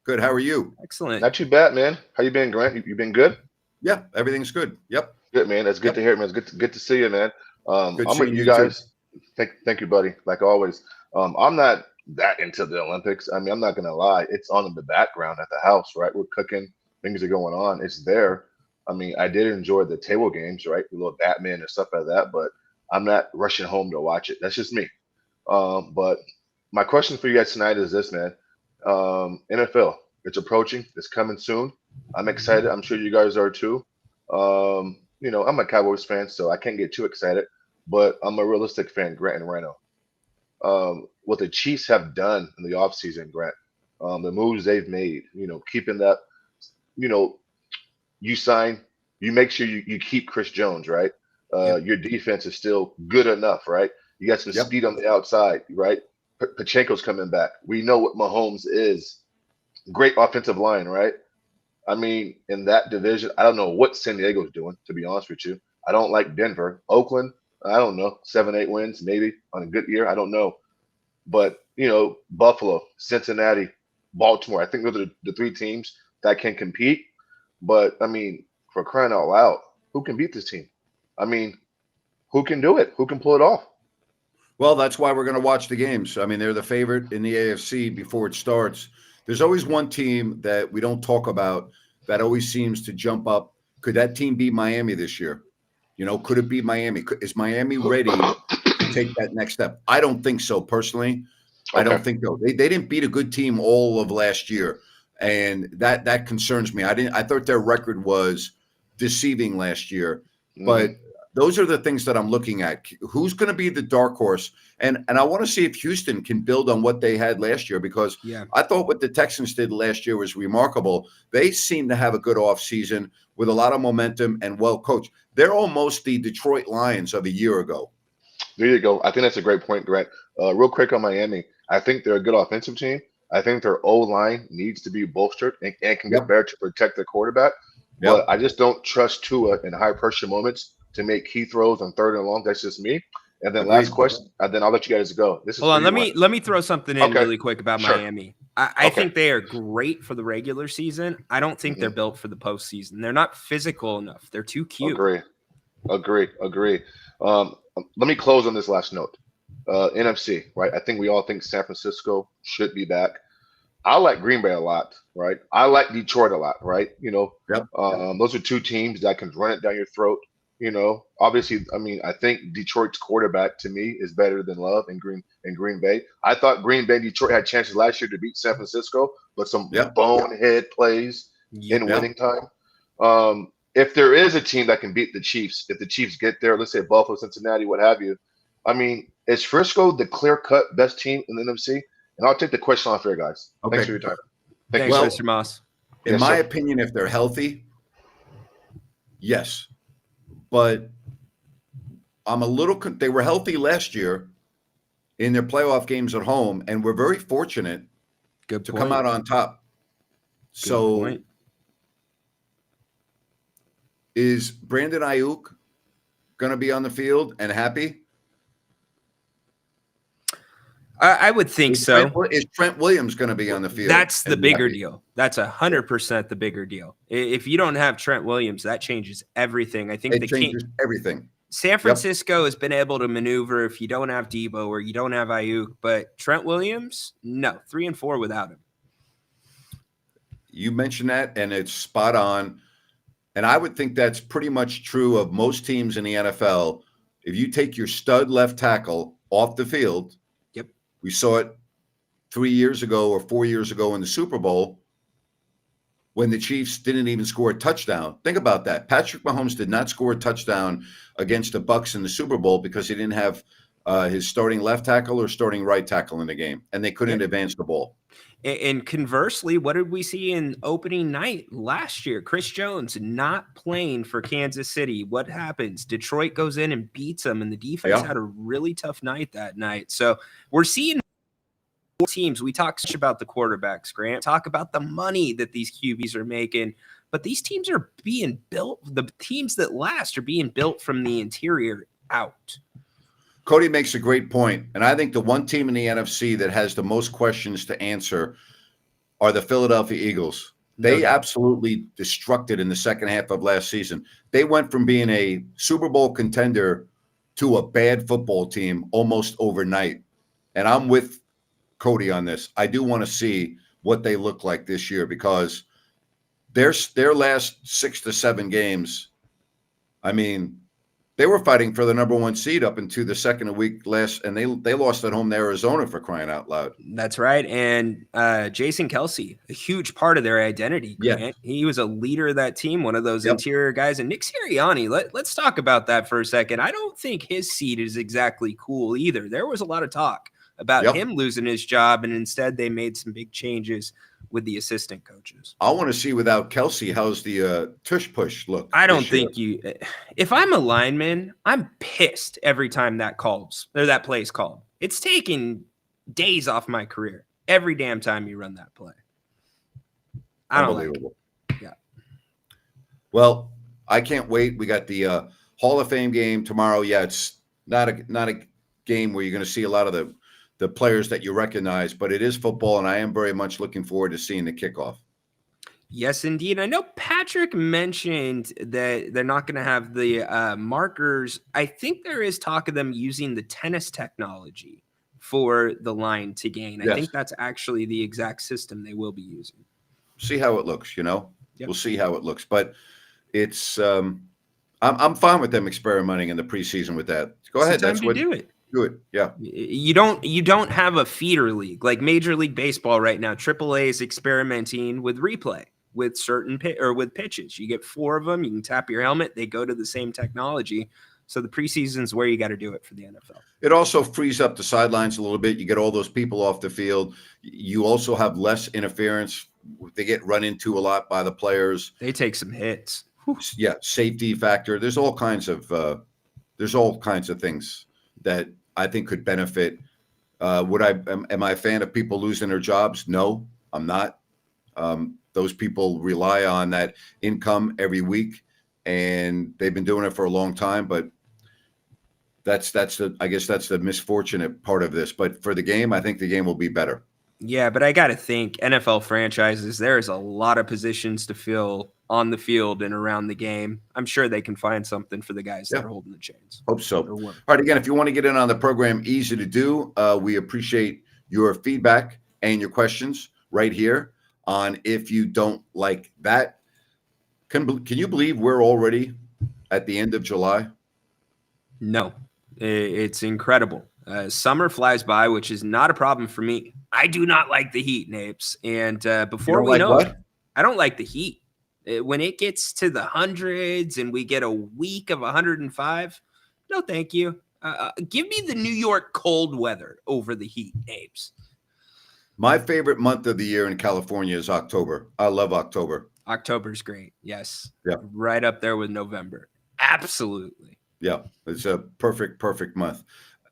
[SPEAKER 1] Good. How are you?
[SPEAKER 2] Excellent.
[SPEAKER 4] Not too bad, man. How you been, Grant? You been good?
[SPEAKER 1] Yeah, everything's good. Yep.
[SPEAKER 4] Good, man. That's good to hear, man. It's good to see you, man. I'm with you guys. Thank you, buddy. Like always. I'm not that into the Olympics. I mean, I'm not gonna lie. It's on in the background at the house, right? We're cooking. Things are going on. It's there. I mean, I did enjoy the table games, right? The little Batman and stuff like that, but I'm not rushing home to watch it. That's just me. But my question for you guys tonight is this, man. NFL, it's approaching. It's coming soon. I'm excited. I'm sure you guys are too. I'm a Cowboys fan, so I can't get too excited, but I'm a realistic fan, Grant and Ryno. What the Chiefs have done in the offseason, Grant, the moves they've made, keeping that, you make sure you keep Chris Jones, right? Your defense is still good enough, right? You got some speed on the outside, right? Pachenko's coming back. We know what Mahomes is. Great offensive line, right? I mean, in that division, I don't know what San Diego's doing, to be honest with you. I don't like Denver. Oakland, I don't know, 7-8 wins maybe on a good year. I don't know. But, Buffalo, Cincinnati, Baltimore, I think those are the three teams that can compete. But, I mean, for crying out loud, who can beat this team? I mean, who can do it? Who can pull it off?
[SPEAKER 1] Well, that's why we're going to watch the games. I mean, they're the favorite in the AFC before it starts. There's always one team that we don't talk about that always seems to jump up. Could that team beat Miami this year? Could it beat Miami? Is Miami ready to take that next step? I don't think so, personally. Okay. I don't think so. They didn't beat a good team all of last year, and that concerns me. I thought their record was deceiving last year, but those are the things that I'm looking at. Who's going to be the dark horse? And I want to see if Houston can build on what they had last year, because I thought what the Texans did last year was remarkable. They seem to have a good offseason with a lot of momentum and well coached. They're almost the Detroit Lions of a year ago.
[SPEAKER 4] There you go. I think that's a great point, Grant. Real quick on Miami, I think they're a good offensive team. I think their O-line needs to be bolstered and can get better to protect their quarterback. But I just don't trust Tua in high-pressure moments to make key throws on 3rd and long. That's just me. And then last question, and then I'll let you guys go.
[SPEAKER 2] Hold on, let me throw something in really quick about Miami. I think they are great for the regular season. I don't think they're built for the postseason. They're not physical enough. They're too cute.
[SPEAKER 4] Agree. Let me close on this last note. NFC, right? I think we all think San Francisco should be back. I like Green Bay a lot, right? I like Detroit a lot, right? Those are two teams that can run it down your throat. Obviously, I mean, I think Detroit's quarterback to me is better than Love in Green Bay. I thought Green Bay and Detroit had chances last year to beat San Francisco, but some bonehead plays in winning time. If there is a team that can beat the Chiefs, if the Chiefs get there, let's say Buffalo, Cincinnati, what have you, I mean, is Frisco the clear-cut best team in the NFC? And I'll take the question off there, guys.
[SPEAKER 1] Okay.
[SPEAKER 4] Thanks for your time.
[SPEAKER 2] Thanks, Mr. Moss.
[SPEAKER 1] In my opinion, if they're healthy, yes. But I'm a little – they were healthy last year in their playoff games at home, and we're very fortunate to come out on top. So is Brandon Ayuk going to be on the field and happy?
[SPEAKER 2] I would think so.
[SPEAKER 1] Is Trent Williams going to be on the field?
[SPEAKER 2] That's the bigger deal. That's 100% the bigger deal. If you don't have Trent Williams, that changes everything. I think
[SPEAKER 1] it changes everything.
[SPEAKER 2] San Francisco has been able to maneuver if you don't have Debo or you don't have Ayuk, but Trent Williams, no, 3-4 without him.
[SPEAKER 1] You mentioned that, and it's spot on. And I would think that's pretty much true of most teams in the NFL. If you take your stud left tackle off the field, we saw it 3 years ago or 4 years ago in the Super Bowl when the Chiefs didn't even score a touchdown. Think about that. Patrick Mahomes did not score a touchdown against the Bucs in the Super Bowl because he didn't have his starting left tackle or starting right tackle in the game, and they couldn't advance the ball.
[SPEAKER 2] And conversely, what did we see in opening night last year? Chris Jones not playing for Kansas City. What happens? Detroit goes in and beats them, and the defense had a really tough night that night. So we're seeing teams. We talk about the quarterbacks, Grant. Talk about the money that these QBs are making. But these teams are being built. The teams that last are being built from the interior out.
[SPEAKER 1] Cody makes a great point, and I think the one team in the NFC that has the most questions to answer are the Philadelphia Eagles. They absolutely destructed in the second half of last season. They went from being a Super Bowl contender to a bad football team almost overnight. And I'm with Cody on this. I do want to see what they look like this year because their last 6 to 7 games, I mean, they were fighting for the number 1 seed up into the second week last, and they lost at home to Arizona, for crying out loud.
[SPEAKER 2] That's right. And Jason Kelce, a huge part of their identity. Grant. He was a leader of that team, one of those interior guys. And Nick Sirianni, let's talk about that for a second. I don't think his seat is exactly cool either. There was a lot of talk about him losing his job, and instead they made some big changes with the assistant coaches.
[SPEAKER 1] I want to see without Kelce, how's the tush push look?
[SPEAKER 2] I don't think if I'm a lineman, I'm pissed every time that play's called. It's taking days off my career every damn time you run that play. I don't like it. Yeah.
[SPEAKER 1] Well, I can't wait. We got the Hall of Fame game tomorrow. Yeah, it's not a game where you're going to see a lot of the players that you recognize, but it is football, and I am very much looking forward to seeing the kickoff.
[SPEAKER 2] Yes, indeed. I know Patrick mentioned that they're not going to have the markers. I think there is talk of them using the tennis technology for the line to gain. I think that's actually the exact system they will be using.
[SPEAKER 1] See how it looks, We'll see how it looks. But it's I'm fine with them experimenting in the preseason with that. Go ahead.
[SPEAKER 2] That's what do it.
[SPEAKER 1] Good. Yeah.
[SPEAKER 2] You don't have a feeder league like Major League Baseball right now. AAA is experimenting with replay with certain with pitches. You get 4 of them. You can tap your helmet. They go to the same technology. So the preseason is where you got to do it for the NFL.
[SPEAKER 1] It also frees up the sidelines a little bit. You get all those people off the field. You also have less interference. They get run into a lot by the players.
[SPEAKER 2] They take some hits.
[SPEAKER 1] Yeah. Safety factor. There's all kinds of things that I think could benefit. Am I a fan of people losing their jobs? No, I'm not. Those people rely on that income every week, and they've been doing it for a long time. But I guess that's the misfortunate part of this. But for the game, I think the game will be better.
[SPEAKER 2] Yeah, but I got to think NFL franchises, there's a lot of positions to fill on the field and around the game. I'm sure they can find something for the guys that are holding the chains.
[SPEAKER 1] Hope so. All right, again, if you want to get in on the program, easy to do. We appreciate your feedback and your questions right here on If You Don't Like That. Can you believe we're already at the end of July?
[SPEAKER 2] No, it's incredible. Summer flies by, which is not a problem for me. I do not like the heat, Napes. And before we know it, I don't like the heat. When it gets to the hundreds and we get a week of 105, no, thank you. Give me the New York cold weather over the heat, Napes.
[SPEAKER 1] My favorite month of the year in California is October. I love October.
[SPEAKER 2] October's great. Yes.
[SPEAKER 1] Yeah.
[SPEAKER 2] Right up there with November. Absolutely.
[SPEAKER 1] Yeah. It's a perfect month.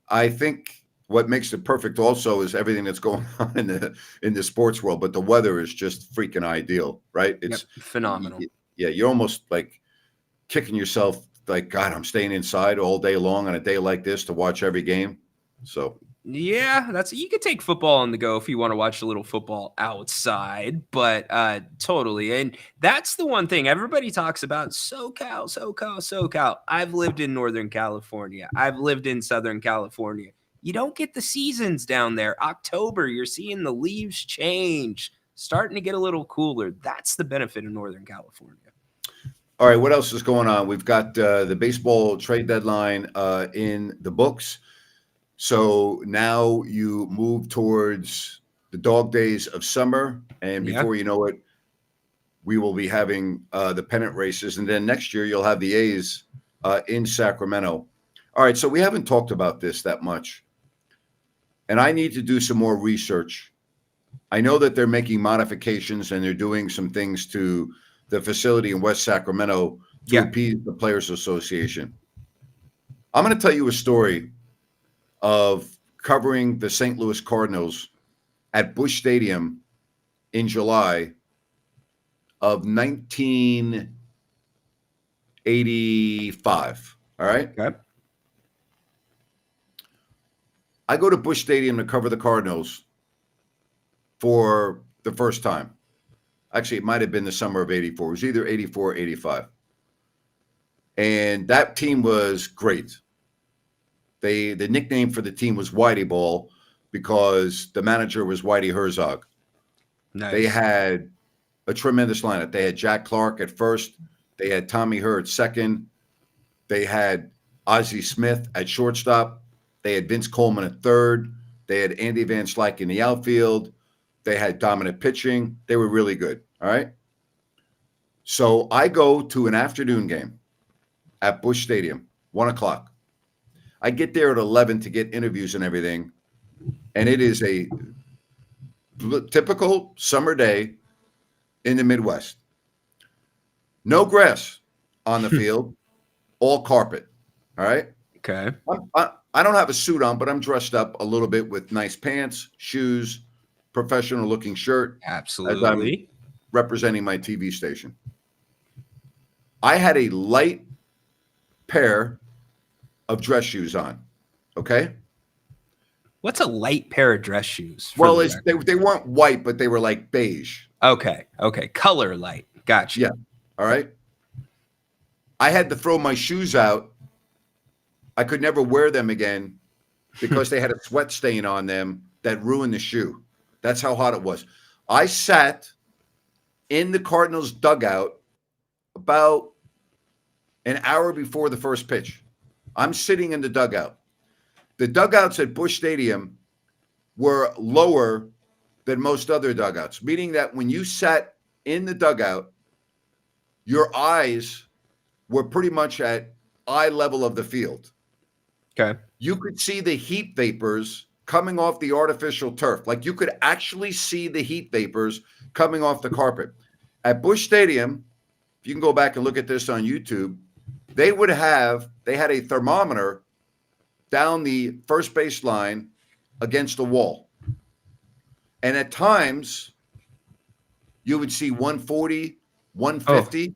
[SPEAKER 1] I think what makes it perfect also is everything that's going on in the sports world, but the weather is just freaking ideal, right? It's
[SPEAKER 2] phenomenal.
[SPEAKER 1] Yeah, you're almost like kicking yourself like, God, I'm staying inside all day long on a day like this to watch every game. So
[SPEAKER 2] Yeah, you could take football on the go if you want to watch a little football outside, but totally. And that's the one thing everybody talks about, SoCal, SoCal, SoCal. I've lived in Northern California. I've lived in Southern California. You don't get the seasons down there. October, you're seeing the leaves change, starting to get a little cooler. That's the benefit of Northern California.
[SPEAKER 1] All right, what else is going on? We've got the baseball trade deadline in the books. So now you move towards the dog days of summer, and before you know it, we will be having the pennant races, and then next year you'll have the A's in Sacramento. All right, so we haven't talked about this that much, and I need to do some more research. I know that they're making modifications and they're doing some things to the facility in West Sacramento to appease the Players Association. I'm going to tell you a story of covering the St. Louis Cardinals at Busch Stadium in July of 1985. All right.
[SPEAKER 2] Okay.
[SPEAKER 1] I go to Busch Stadium to cover the Cardinals for the first time. Actually, it might have been the summer of 84. It was either 84 or 85. And that team was great. The nickname for the team was Whitey Ball because the manager was Whitey Herzog.
[SPEAKER 2] Nice.
[SPEAKER 1] They had a tremendous lineup. They had Jack Clark at first. They had Tommy Herr at second. They had Ozzie Smith at shortstop. They had Vince Coleman at third. They had Andy Van Slyke in the outfield. They had dominant pitching. They were really good. All right. So I go to an afternoon game at Busch Stadium, 1:00. I get there at 11 to get interviews and everything. And it is a typical summer day in the Midwest. No grass on the field, all carpet. All right.
[SPEAKER 2] Okay.
[SPEAKER 1] I don't have a suit on, but I'm dressed up a little bit with nice pants, shoes, professional looking shirt.
[SPEAKER 2] Absolutely.
[SPEAKER 1] As I'm representing my TV station. I had a light pair of dress shoes on. Okay.
[SPEAKER 2] What's a light pair of dress shoes?
[SPEAKER 1] Well, they weren't white, but they were like beige.
[SPEAKER 2] Okay. Color light. Gotcha.
[SPEAKER 1] Yeah. All right. I had to throw my shoes out. I could never wear them again because they had a sweat stain on them that ruined the shoe. That's how hot it was. I sat in the Cardinals dugout about an hour before the first pitch. I'm sitting in the dugout. The dugouts at Busch Stadium were lower than most other dugouts, meaning that when you sat in the dugout, your eyes were pretty much at eye level of the field.
[SPEAKER 2] Okay.
[SPEAKER 1] You could see the heat vapors coming off the artificial turf. Like you could actually see the heat vapors coming off the carpet. At Busch Stadium, if you can go back and look at this on YouTube, they had a thermometer down the first base line against the wall. And at times, you would see 140, 150. Oh.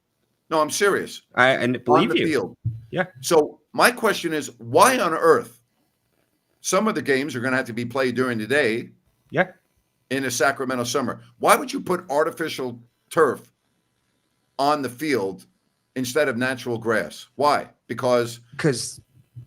[SPEAKER 1] No, I'm serious.
[SPEAKER 2] I believe
[SPEAKER 1] on the
[SPEAKER 2] you.
[SPEAKER 1] Field.
[SPEAKER 2] Yeah.
[SPEAKER 1] So my question is, why on earth? Some of the games are going to have to be played during the day.
[SPEAKER 2] Yeah.
[SPEAKER 1] In the Sacramento summer. Why would you put artificial turf on the field instead of natural grass? Why? Because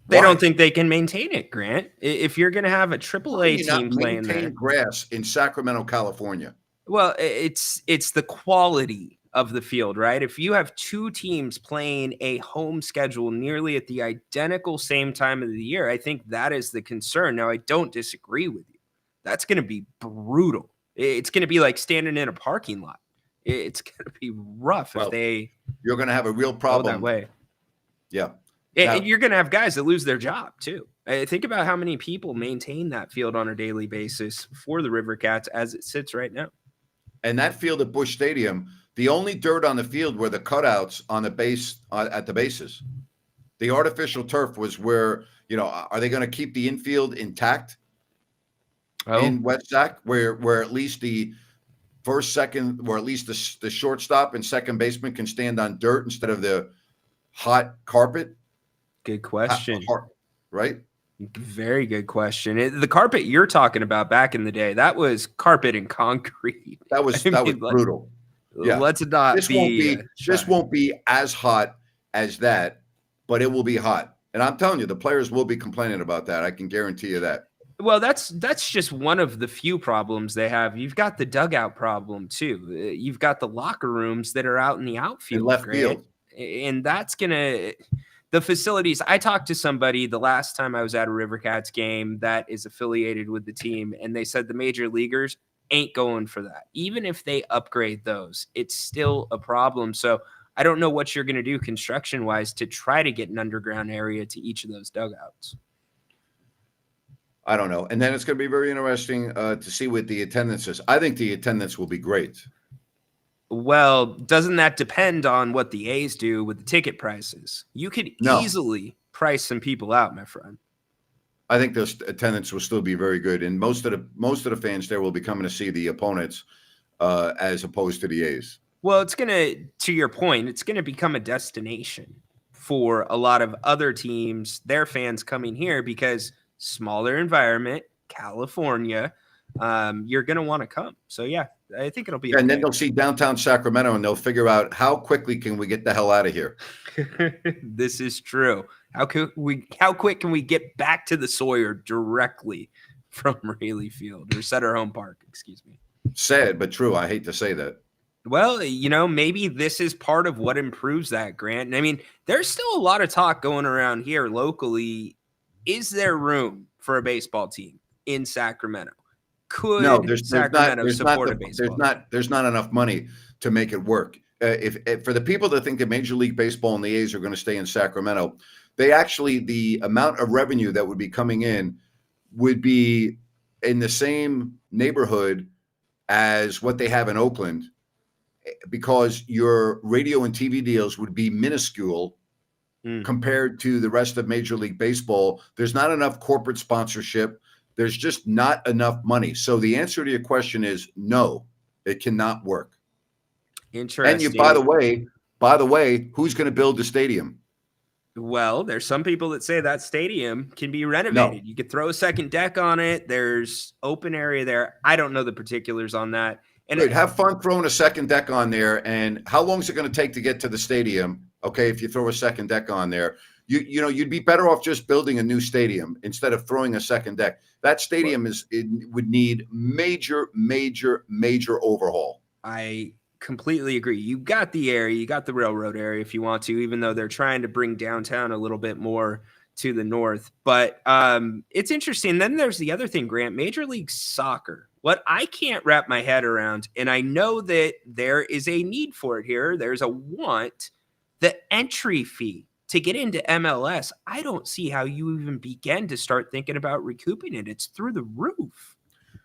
[SPEAKER 2] they don't think they can maintain it, Grant. If you're going to have a AAA team playing there,
[SPEAKER 1] grass in Sacramento, California.
[SPEAKER 2] Well, it's the quality of the field, right? If you have two teams playing a home schedule nearly at the identical same time of the year, I think that is the concern. Now, I don't disagree with you. That's going to be brutal. It's going to be like standing in a parking lot. It's going to be rough if
[SPEAKER 1] you're going to have a real problem
[SPEAKER 2] that way.
[SPEAKER 1] Yeah.
[SPEAKER 2] And you're going to have guys that lose their job too. Think about how many people maintain that field on a daily basis for the River Cats as it sits right now.
[SPEAKER 1] And that field at Busch Stadium, the only dirt on the field were the cutouts on the base at the bases. The artificial turf was where, are they going to keep the infield intact in West Sac, where at least the first, second, or at least the shortstop and second baseman can stand on dirt instead of the hot carpet?
[SPEAKER 2] Good question.
[SPEAKER 1] Right?
[SPEAKER 2] Very good question. The carpet you're talking about back in the day, that was carpet and concrete.
[SPEAKER 1] That was brutal. Yeah.
[SPEAKER 2] Let's not
[SPEAKER 1] This won't be as hot as that, but it will be hot. And I'm telling you, the players will be complaining about that. I can guarantee you that.
[SPEAKER 2] Well, that's just one of the few problems they have. You've got the dugout problem too. You've got the locker rooms that are out in the outfield,
[SPEAKER 1] in left field,
[SPEAKER 2] and that's gonna the facilities. I talked to somebody the last time I was at a River Cats game that is affiliated with the team, and they said the major leaguers ain't going for that. Even if they upgrade those, it's still a problem. So I don't know what you're going to do construction wise to try to get an underground area to each of those dugouts.
[SPEAKER 1] I don't know. And then it's going to be very interesting to see what the attendance is. I think the attendance will be great.
[SPEAKER 2] Well, doesn't that depend on what the A's do with the ticket prices? You could easily price some people out, my friend.
[SPEAKER 1] I think the attendance will still be very good, and most of the fans there will be coming to see the opponents as opposed to the A's.
[SPEAKER 2] Well, to your point, it's gonna become a destination for a lot of other teams, their fans coming here because smaller environment, California, you're going to want to come. So, yeah, I think it'll be.
[SPEAKER 1] And then they'll see downtown Sacramento and they'll figure out how quickly can we get the hell out of here.
[SPEAKER 2] This is true. How quick can we get back to the Sawyer directly from Raleigh Field or Sutter Home Park? Excuse me.
[SPEAKER 1] Sad, but true. I hate to say that.
[SPEAKER 2] Well, maybe this is part of what improves that, Grant. I mean, there's still a lot of talk going around here locally. Is there room for a baseball team in Sacramento? Could Sacramento support a baseball team?
[SPEAKER 1] There's not enough money to make it work. If for the people that think that Major League Baseball and the A's are going to stay in Sacramento, the amount of revenue that would be coming in would be in the same neighborhood as what they have in Oakland, because your radio and TV deals would be minuscule compared to the rest of Major League Baseball. There's not enough corporate sponsorship. There's just not enough money. So the answer to your question is no, it cannot work.
[SPEAKER 2] Interesting.
[SPEAKER 1] And by the way, who's going to build the stadium?
[SPEAKER 2] Well, there's some people that say that stadium can be renovated. No. You could throw a second deck on it. There's open area there. I don't know the particulars on that. And
[SPEAKER 1] have fun throwing a second deck on there. And how long is it going to take to get to the stadium? Okay, if you throw a second deck on there, you'd be better off just building a new stadium instead of throwing a second deck. That stadium would need major overhaul.
[SPEAKER 2] I completely agree. You got the area, you got the railroad area if you want to, even though they're trying to bring downtown a little bit more to the north. But it's interesting. Then there's the other thing, Grant, Major League Soccer. What I can't wrap my head around, and I know that there is a need for it here, there's a want, the entry fee to get into MLS. I don't see how you even begin to start thinking about recouping it. It's through the roof.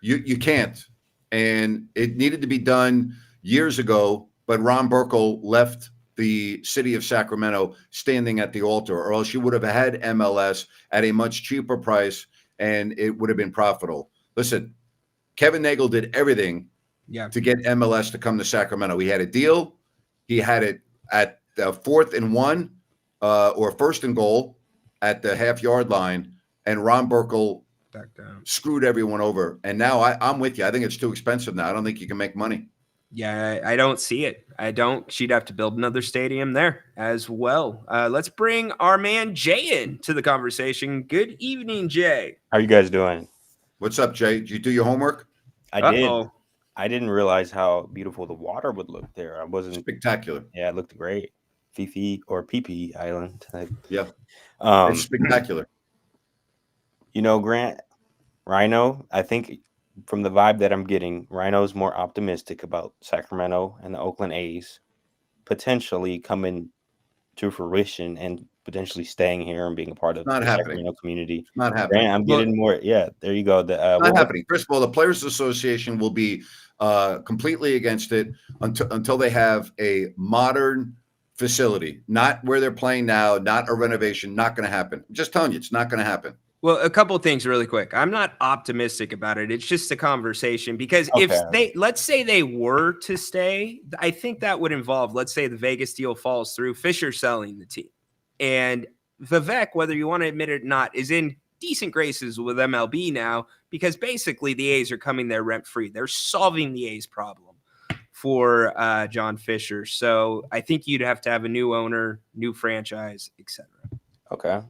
[SPEAKER 1] You can't. And it needed to be done years ago, but Ron Burkle left the city of Sacramento standing at the altar, or else you would have had MLS at a much cheaper price and it would have been profitable. Listen, Kevin Nagel did everything to get MLS to come to Sacramento. He had a deal. He had it at 4th and 1 or 1st and goal at the half-yard line, and Ron Burkle screwed everyone over. And now I'm with you. I think it's too expensive now. I don't think you can make money.
[SPEAKER 2] Yeah, I don't see it. I don't. She'd have to build another stadium there as well. Let's bring our man Jay in to the conversation. Good evening, Jay.
[SPEAKER 5] How are you guys doing?
[SPEAKER 1] What's up, Jay? Did you do your homework?
[SPEAKER 5] I did. I didn't realize how beautiful the water would look there. I wasn't
[SPEAKER 1] spectacular.
[SPEAKER 5] Yeah, it looked great. Fifi or PP Island.
[SPEAKER 1] Yeah. It's spectacular.
[SPEAKER 5] Grant, Ryno, I think from the vibe that I'm getting, Ryno's more optimistic about Sacramento and the Oakland A's potentially coming to fruition and potentially staying here and being a part of the Sacramento community.
[SPEAKER 1] It's not happening.
[SPEAKER 5] Grant, I'm getting more. Yeah, there you go.
[SPEAKER 1] Not happening. First of all, the Players Association will be completely against it until they have a modern facility, not where they're playing now, not a renovation. Not going to happen. I'm just telling you, it's not going to happen.
[SPEAKER 2] Well, a couple of things really quick. I'm not optimistic about it. It's just a conversation because let's say they were to stay, I think that would involve, let's say the Vegas deal falls through, Fisher selling the team. And Vivek, whether you want to admit it or not, is in decent graces with MLB now because basically the A's are coming there rent free. They're solving the A's problem for John Fisher. So I think you'd have to have a new owner, new franchise, etc.
[SPEAKER 5] Okay.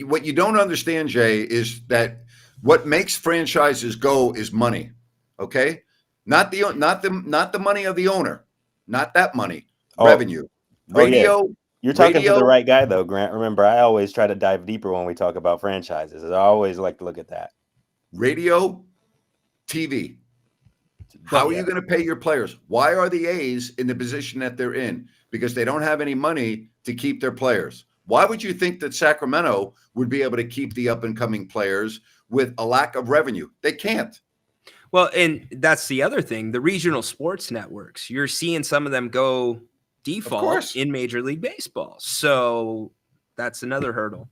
[SPEAKER 1] What you don't understand, Jay, is that what makes franchises go is money. Okay, not the money of the owner, not that money. Revenue, radio.
[SPEAKER 5] Yeah. You're talking to the right guy, though, Grant. Remember, I always try to dive deeper when we talk about franchises. I always like to look at that.
[SPEAKER 1] Radio, TV. How are you going to pay your players? Why are the A's in the position that they're in? Because they don't have any money to keep their players. Why would you think that Sacramento would be able to keep the up-and-coming players with a lack of revenue? They can't.
[SPEAKER 2] Well, and that's the other thing. The regional sports networks, you're seeing some of them go default in Major League Baseball. So that's another hurdle.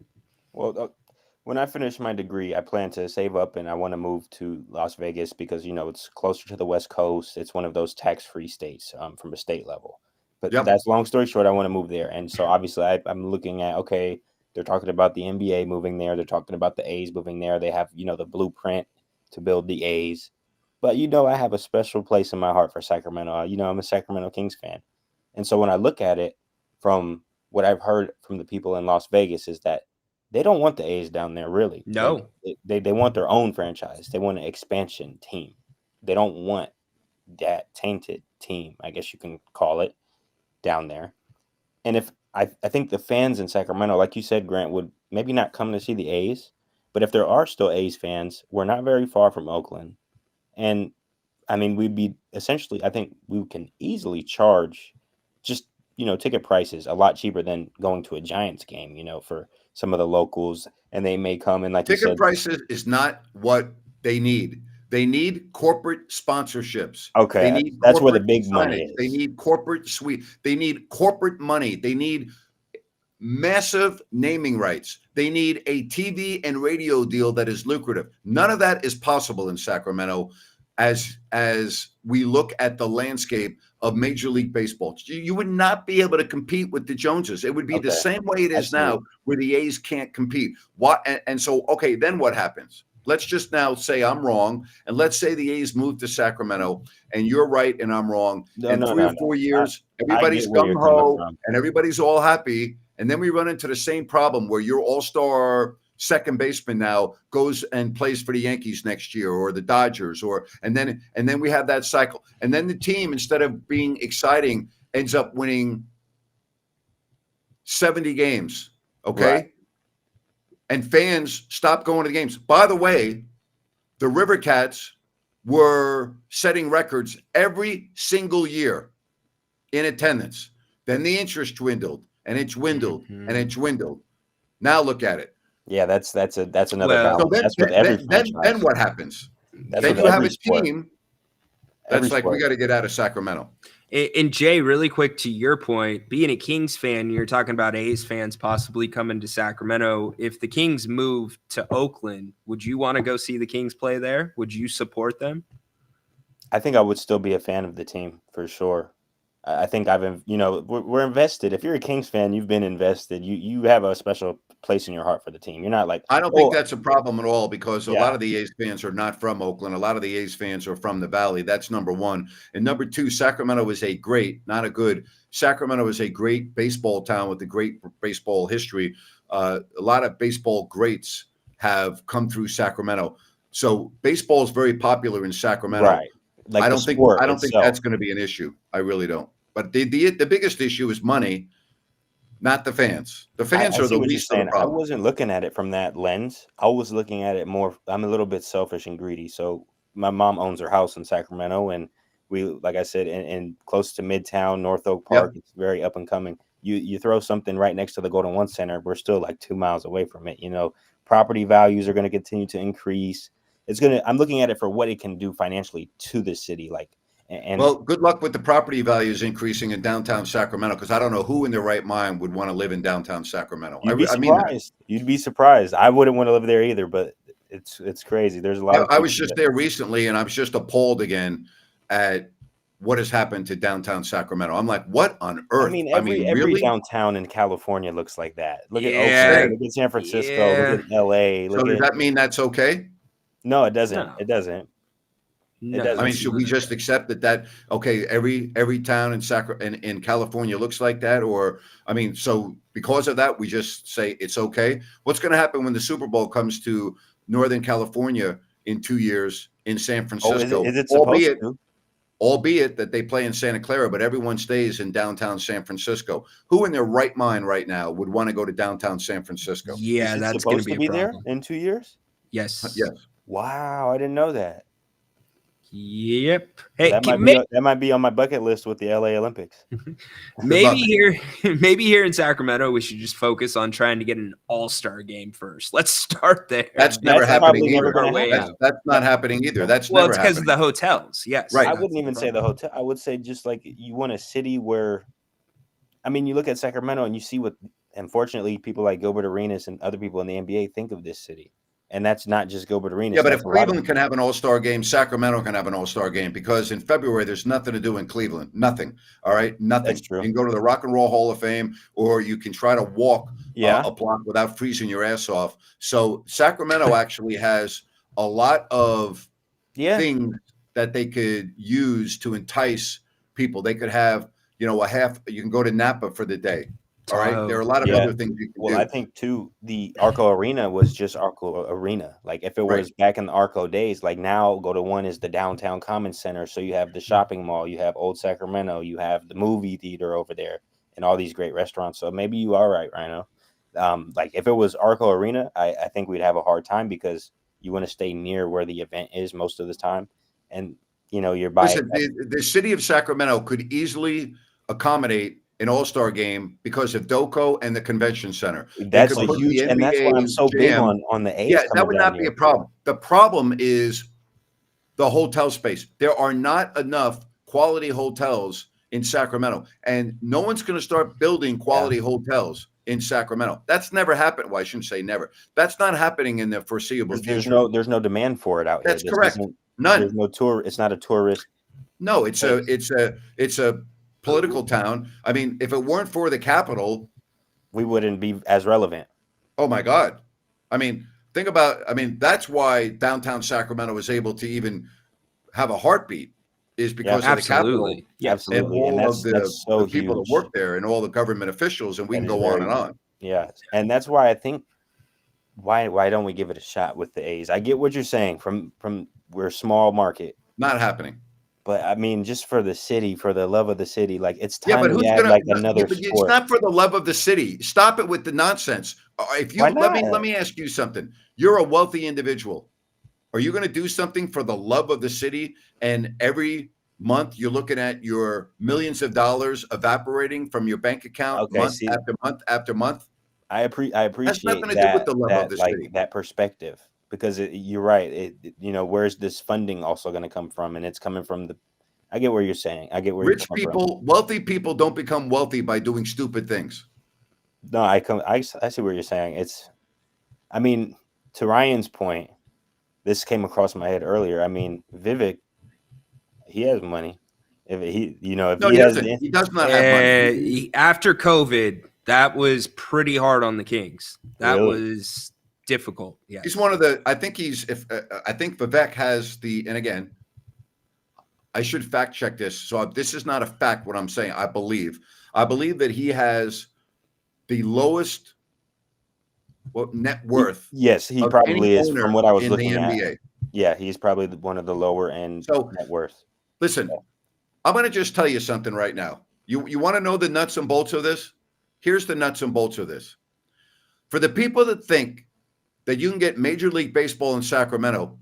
[SPEAKER 5] Well, when I finish my degree, I plan to save up and I want to move to Las Vegas because, it's closer to the West Coast. It's one of those tax-free states from a state level. But that's long story short, I want to move there. And so obviously I'm looking at, okay, they're talking about the NBA moving there. They're talking about the A's moving there. They have, the blueprint to build the A's. But, I have a special place in my heart for Sacramento. I'm a Sacramento Kings fan. And so when I look at it from what I've heard from the people in Las Vegas is that they don't want the A's down there, really.
[SPEAKER 2] No.
[SPEAKER 5] They want their own franchise. They want an expansion team. They don't want that tainted team, I guess you can call it, down there. And if I think the fans in Sacramento, like you said, Grant, would maybe not come to see the A's. But if there are still A's fans, we're not very far from Oakland. And we'd be essentially, I think we can easily charge just, ticket prices a lot cheaper than going to a Giants game, for some of the locals. And they may come and like you said.
[SPEAKER 1] Ticket prices is not what they need. They need corporate sponsorships.
[SPEAKER 5] Okay. That's where the big money is.
[SPEAKER 1] They need corporate suite. They need corporate money. They need massive naming rights. They need a TV and radio deal that is lucrative. None of that is possible in Sacramento as we look at the landscape of Major League Baseball. You would not be able to compete with the Joneses. It would be the same way it is now where the A's can't compete. Then what happens? Let's just now say I'm wrong, and let's say the A's move to Sacramento, and you're right and I'm wrong. In 3 or 4 years, everybody's gung-ho, and everybody's all happy, and then we run into the same problem where your all-star second baseman now goes and plays for the Yankees next year or the Dodgers, and then we have that cycle. And then the team, instead of being exciting, ends up winning 70 games. Okay. Right. And fans stop going to the games. By the way, the River Cats were setting records every single year in attendance. Then the interest dwindled and it dwindled and it dwindled. Now look at it.
[SPEAKER 5] Yeah, that's another problem.
[SPEAKER 1] So then what happens? Then you have a team that's like, we got to get out of Sacramento.
[SPEAKER 2] And Jay, really quick to your point, being a Kings fan, you're talking about A's fans possibly coming to Sacramento. If the Kings move to Oakland, would you want to go see the Kings play there? Would you support them?
[SPEAKER 5] I think I would still be a fan of the team for sure. I think we're invested. If you're a Kings fan, you've been invested. You have a special place in your heart for the team. You're not like,
[SPEAKER 1] I don't think that's a problem at all because a lot of the A's fans are not from Oakland. A lot of the A's fans are from the Valley. That's number one. And number two, Sacramento is a great, not a good. Sacramento is a great baseball town with a great baseball history. A lot of baseball greats have come through Sacramento. So baseball is very popular in Sacramento.
[SPEAKER 5] Right. Like
[SPEAKER 1] I don't think that's going to be an issue. I really don't. But the biggest issue is money, not the fans. The fans are the least of the problem.
[SPEAKER 5] I wasn't looking at it from that lens. I was looking at it more. I'm a little bit selfish and greedy. So my mom owns her house in Sacramento, and we, like I said, in close to Midtown, North Oak Park. Yep. It's very up and coming. You throw something right next to the Golden One Center, we're still like 2 miles away from it. Property values are going to continue to increase. I'm looking at it for what it can do financially to the city. Well,
[SPEAKER 1] good luck with the property values increasing in downtown Sacramento, because I don't know who in their right mind would want to live in downtown Sacramento.
[SPEAKER 5] You'd be surprised. You'd be surprised. I wouldn't want to live there either, but it's crazy. There's a lot of.
[SPEAKER 1] I was just there recently, and I was just appalled again at what has happened to downtown Sacramento. I'm like, what on earth?
[SPEAKER 5] I mean, every
[SPEAKER 1] really?
[SPEAKER 5] downtown in California looks like that. Look at
[SPEAKER 2] Yeah.
[SPEAKER 5] Oakland, look at San Francisco,
[SPEAKER 2] Yeah.
[SPEAKER 5] look at LA.
[SPEAKER 1] So
[SPEAKER 5] Look
[SPEAKER 1] does
[SPEAKER 5] at
[SPEAKER 1] that mean that's okay?
[SPEAKER 5] no, it doesn't.
[SPEAKER 2] No.
[SPEAKER 5] It doesn't.
[SPEAKER 2] No,
[SPEAKER 5] doesn't.
[SPEAKER 1] I mean,
[SPEAKER 2] it's
[SPEAKER 1] should we
[SPEAKER 2] not.
[SPEAKER 1] just accept that okay, every town in California looks like that? Or I mean, so because of that, we just say it's okay. What's going to happen when the Super Bowl comes to Northern California in 2 years in San Francisco?
[SPEAKER 5] Is it supposed to?
[SPEAKER 1] Albeit that they play in Santa Clara, but everyone stays in downtown San Francisco. Who in their right mind right now would want to go to downtown San Francisco?
[SPEAKER 2] Yeah,
[SPEAKER 5] Is it
[SPEAKER 2] that's going to
[SPEAKER 5] supposed
[SPEAKER 2] be
[SPEAKER 5] to
[SPEAKER 2] a
[SPEAKER 5] be there
[SPEAKER 2] problem.
[SPEAKER 5] in 2 years?
[SPEAKER 2] Yes.
[SPEAKER 1] Yes.
[SPEAKER 5] Wow, I didn't know that.
[SPEAKER 2] Yep. Hey,
[SPEAKER 5] That might be on my bucket list with the LA Olympics.
[SPEAKER 2] maybe here in Sacramento, we should just focus on trying to get an all-star game first. Let's start there.
[SPEAKER 1] That's never
[SPEAKER 5] That's
[SPEAKER 1] happening
[SPEAKER 5] probably never
[SPEAKER 1] either.
[SPEAKER 5] gonna
[SPEAKER 2] happen.
[SPEAKER 1] That's not happening either. That's
[SPEAKER 2] Well,
[SPEAKER 1] never
[SPEAKER 2] it's because of
[SPEAKER 1] happening.
[SPEAKER 2] the hotels. Yes.
[SPEAKER 1] Right.
[SPEAKER 5] I
[SPEAKER 2] That's
[SPEAKER 5] wouldn't even say the
[SPEAKER 2] problem.
[SPEAKER 5] hotel. I would say just like you want a city where, I mean, you look at Sacramento and you see what, unfortunately, people like Gilbert Arenas and other people in the NBA think of this city. And that's not just Gilbert Arenas.
[SPEAKER 1] Yeah, but
[SPEAKER 5] that's
[SPEAKER 1] if
[SPEAKER 5] a lot of
[SPEAKER 1] Cleveland can have an all-star game, Sacramento can have an all-star game because in February there's nothing to do in Cleveland. Nothing. All right, nothing.
[SPEAKER 5] That's true.
[SPEAKER 1] You can go to the Rock and Roll Hall of Fame, or you can try to walk
[SPEAKER 5] Yeah.
[SPEAKER 1] a block without freezing your ass off. So Sacramento actually has a lot of
[SPEAKER 5] Yeah.
[SPEAKER 1] things that they could use to entice people. They could have, you can go to Napa for the day. All right. There are a lot of
[SPEAKER 5] Yeah.
[SPEAKER 1] other things you can
[SPEAKER 5] Well,
[SPEAKER 1] do.
[SPEAKER 5] I think too, the Arco Arena was just Arco Arena. Like if it
[SPEAKER 1] Right.
[SPEAKER 5] was back in the Arco days, like now go to one is the downtown Commons Center. So you have the shopping mall, you have Old Sacramento, you have the movie theater over there, and all these great restaurants. So maybe you are right, Ryno. Like if it was Arco Arena, I think we'd have a hard time because you want to stay near where the event is most of the time, and you're by.
[SPEAKER 1] Listen, the city of Sacramento could easily accommodate an all-star game because of DOCO and the convention center.
[SPEAKER 5] That's
[SPEAKER 1] could
[SPEAKER 5] a
[SPEAKER 1] put
[SPEAKER 5] huge,
[SPEAKER 1] the
[SPEAKER 5] and that's why I'm
[SPEAKER 1] NBA
[SPEAKER 5] so big
[SPEAKER 1] jam.
[SPEAKER 5] on the A's.
[SPEAKER 1] Yeah, that
[SPEAKER 5] coming
[SPEAKER 1] would
[SPEAKER 5] down
[SPEAKER 1] not be
[SPEAKER 5] here.
[SPEAKER 1] a problem. The problem is the hotel space. There are not enough quality hotels in Sacramento, and no one's going to start building quality hotels in Sacramento. That's never happened. Well, I shouldn't say never. That's not happening in the foreseeable future.
[SPEAKER 5] There's no demand for it out here.
[SPEAKER 1] That's correct. None.
[SPEAKER 5] There's no tour. It's not a tourist.
[SPEAKER 1] No, it's a political town. I mean, if it weren't for the capital,
[SPEAKER 5] we wouldn't be as relevant.
[SPEAKER 1] Oh my God. I mean, that's why downtown Sacramento was able to even have a heartbeat is because of the capital.
[SPEAKER 2] Yes.
[SPEAKER 1] And
[SPEAKER 5] Absolutely.
[SPEAKER 1] all
[SPEAKER 5] And
[SPEAKER 1] of the people that
[SPEAKER 5] huge.
[SPEAKER 1] work there and all the government officials, and we can
[SPEAKER 5] That is
[SPEAKER 1] go on
[SPEAKER 5] very
[SPEAKER 1] and on.
[SPEAKER 5] Yeah. And that's why I think why don't we give it a shot with the A's? I get what you're saying from we're a small market.
[SPEAKER 1] Not happening.
[SPEAKER 5] But I mean, just for the city, for the love of the city, like it's
[SPEAKER 1] Yeah,
[SPEAKER 5] time
[SPEAKER 1] but who's
[SPEAKER 5] to add
[SPEAKER 1] gonna
[SPEAKER 5] like another
[SPEAKER 1] It's
[SPEAKER 5] sport.
[SPEAKER 1] not for the love of the city. Stop it with the nonsense. If you
[SPEAKER 5] Why
[SPEAKER 1] let
[SPEAKER 5] not?
[SPEAKER 1] me ask you something. You're a wealthy individual. Are you going to do something for the love of the city? And every month you're looking at your millions of dollars evaporating from your bank account month after month after month.
[SPEAKER 5] I appreciate
[SPEAKER 1] nothing to do
[SPEAKER 5] that,
[SPEAKER 1] with the love of the
[SPEAKER 5] like
[SPEAKER 1] city.
[SPEAKER 5] that perspective, because you're right. Where's this funding also going to come from? And it's coming from I get where you're saying. I get where
[SPEAKER 1] Rich
[SPEAKER 5] you're coming
[SPEAKER 1] people, wealthy people don't become wealthy by doing stupid things.
[SPEAKER 5] No, I see where you're saying. I mean, to Ryan's point, this came across my head earlier. I mean, Vivek, he has money. If he, if
[SPEAKER 1] No,
[SPEAKER 5] he
[SPEAKER 1] doesn't. He does not have money.
[SPEAKER 2] After COVID, that was pretty hard on the Kings. That
[SPEAKER 5] Really?
[SPEAKER 2] was difficult. Yeah,
[SPEAKER 1] He's one of the. I think I think Vivek has and again, I should fact check this. So this is not a fact. What I'm saying, I believe that he has the lowest net worth.
[SPEAKER 5] Yes, he
[SPEAKER 1] of
[SPEAKER 5] probably
[SPEAKER 1] any
[SPEAKER 5] is.
[SPEAKER 1] owner
[SPEAKER 5] From what I was
[SPEAKER 1] in
[SPEAKER 5] looking
[SPEAKER 1] the
[SPEAKER 5] at,
[SPEAKER 1] NBA.
[SPEAKER 5] yeah, he's probably one of the lower end net worth.
[SPEAKER 1] Listen, I'm going to just tell you something right now. You want to know the nuts and bolts of this? Here's the nuts and bolts of this. For the people that think that you can get Major League Baseball in Sacramento,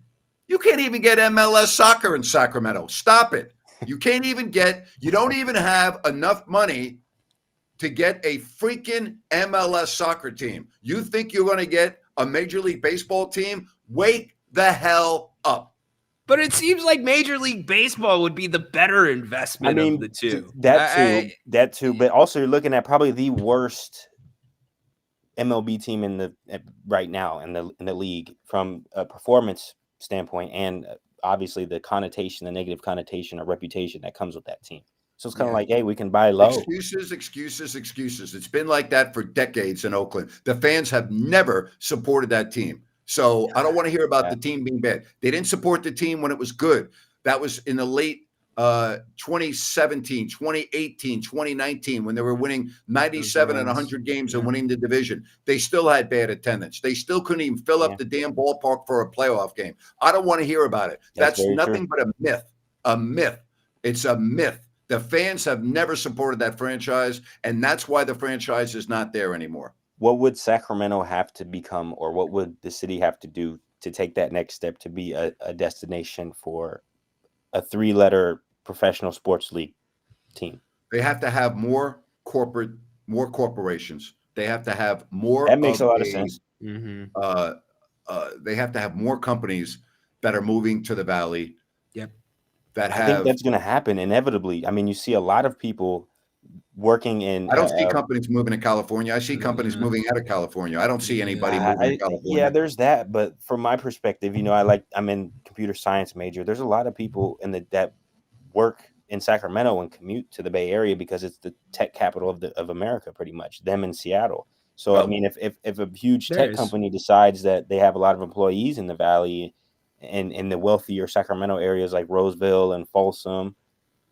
[SPEAKER 1] you can't even get MLS soccer in Sacramento. Stop it. You don't even have enough money to get a freaking MLS soccer team. You think you're going to get a Major League Baseball team? Wake the hell up.
[SPEAKER 2] but it seems like Major League Baseball would be the better investment of the two.
[SPEAKER 5] That too. But also, you're looking at probably the worst MLB team right now in the league from a performance standpoint and obviously the connotation, the negative connotation or reputation that comes with that team. So it's kind of like, hey, we can buy low.
[SPEAKER 1] Excuses. It's been like that for decades in Oakland. The fans have never supported that team. So I don't want to hear about the team being bad. They didn't support the team when it was good. That was in the late 2017, 2018, 2019, when they were winning 97 and 100 games and winning the division. They still had bad attendance. They still couldn't even fill up the damn ballpark for a playoff game. I don't want to hear about it. That's nothing but a myth. A myth. It's a myth. The fans have never supported that franchise, and that's why the franchise is not there anymore.
[SPEAKER 5] What would Sacramento have to become, or what would the city have to do to take that next step to be a destination for a 3-letter professional sports league team?
[SPEAKER 1] They have to have more corporations. They have to have more.
[SPEAKER 5] That makes a lot of sense.
[SPEAKER 1] They have to have more companies that are moving to the Valley.
[SPEAKER 2] Yep.
[SPEAKER 5] I think that's going to happen inevitably. I mean, you see a lot of people working in.
[SPEAKER 1] I don't see companies moving to California. I see companies moving out of California. I don't see anybody moving to California.
[SPEAKER 5] Yeah, there's that. But from my perspective, I'm in computer science major. There's a lot of people that work in Sacramento and commute to the Bay Area because it's the tech capital of America, pretty much. Them in Seattle. So I mean, if a huge tech company decides that they have a lot of employees in the Valley and in the wealthier Sacramento areas like Roseville and Folsom,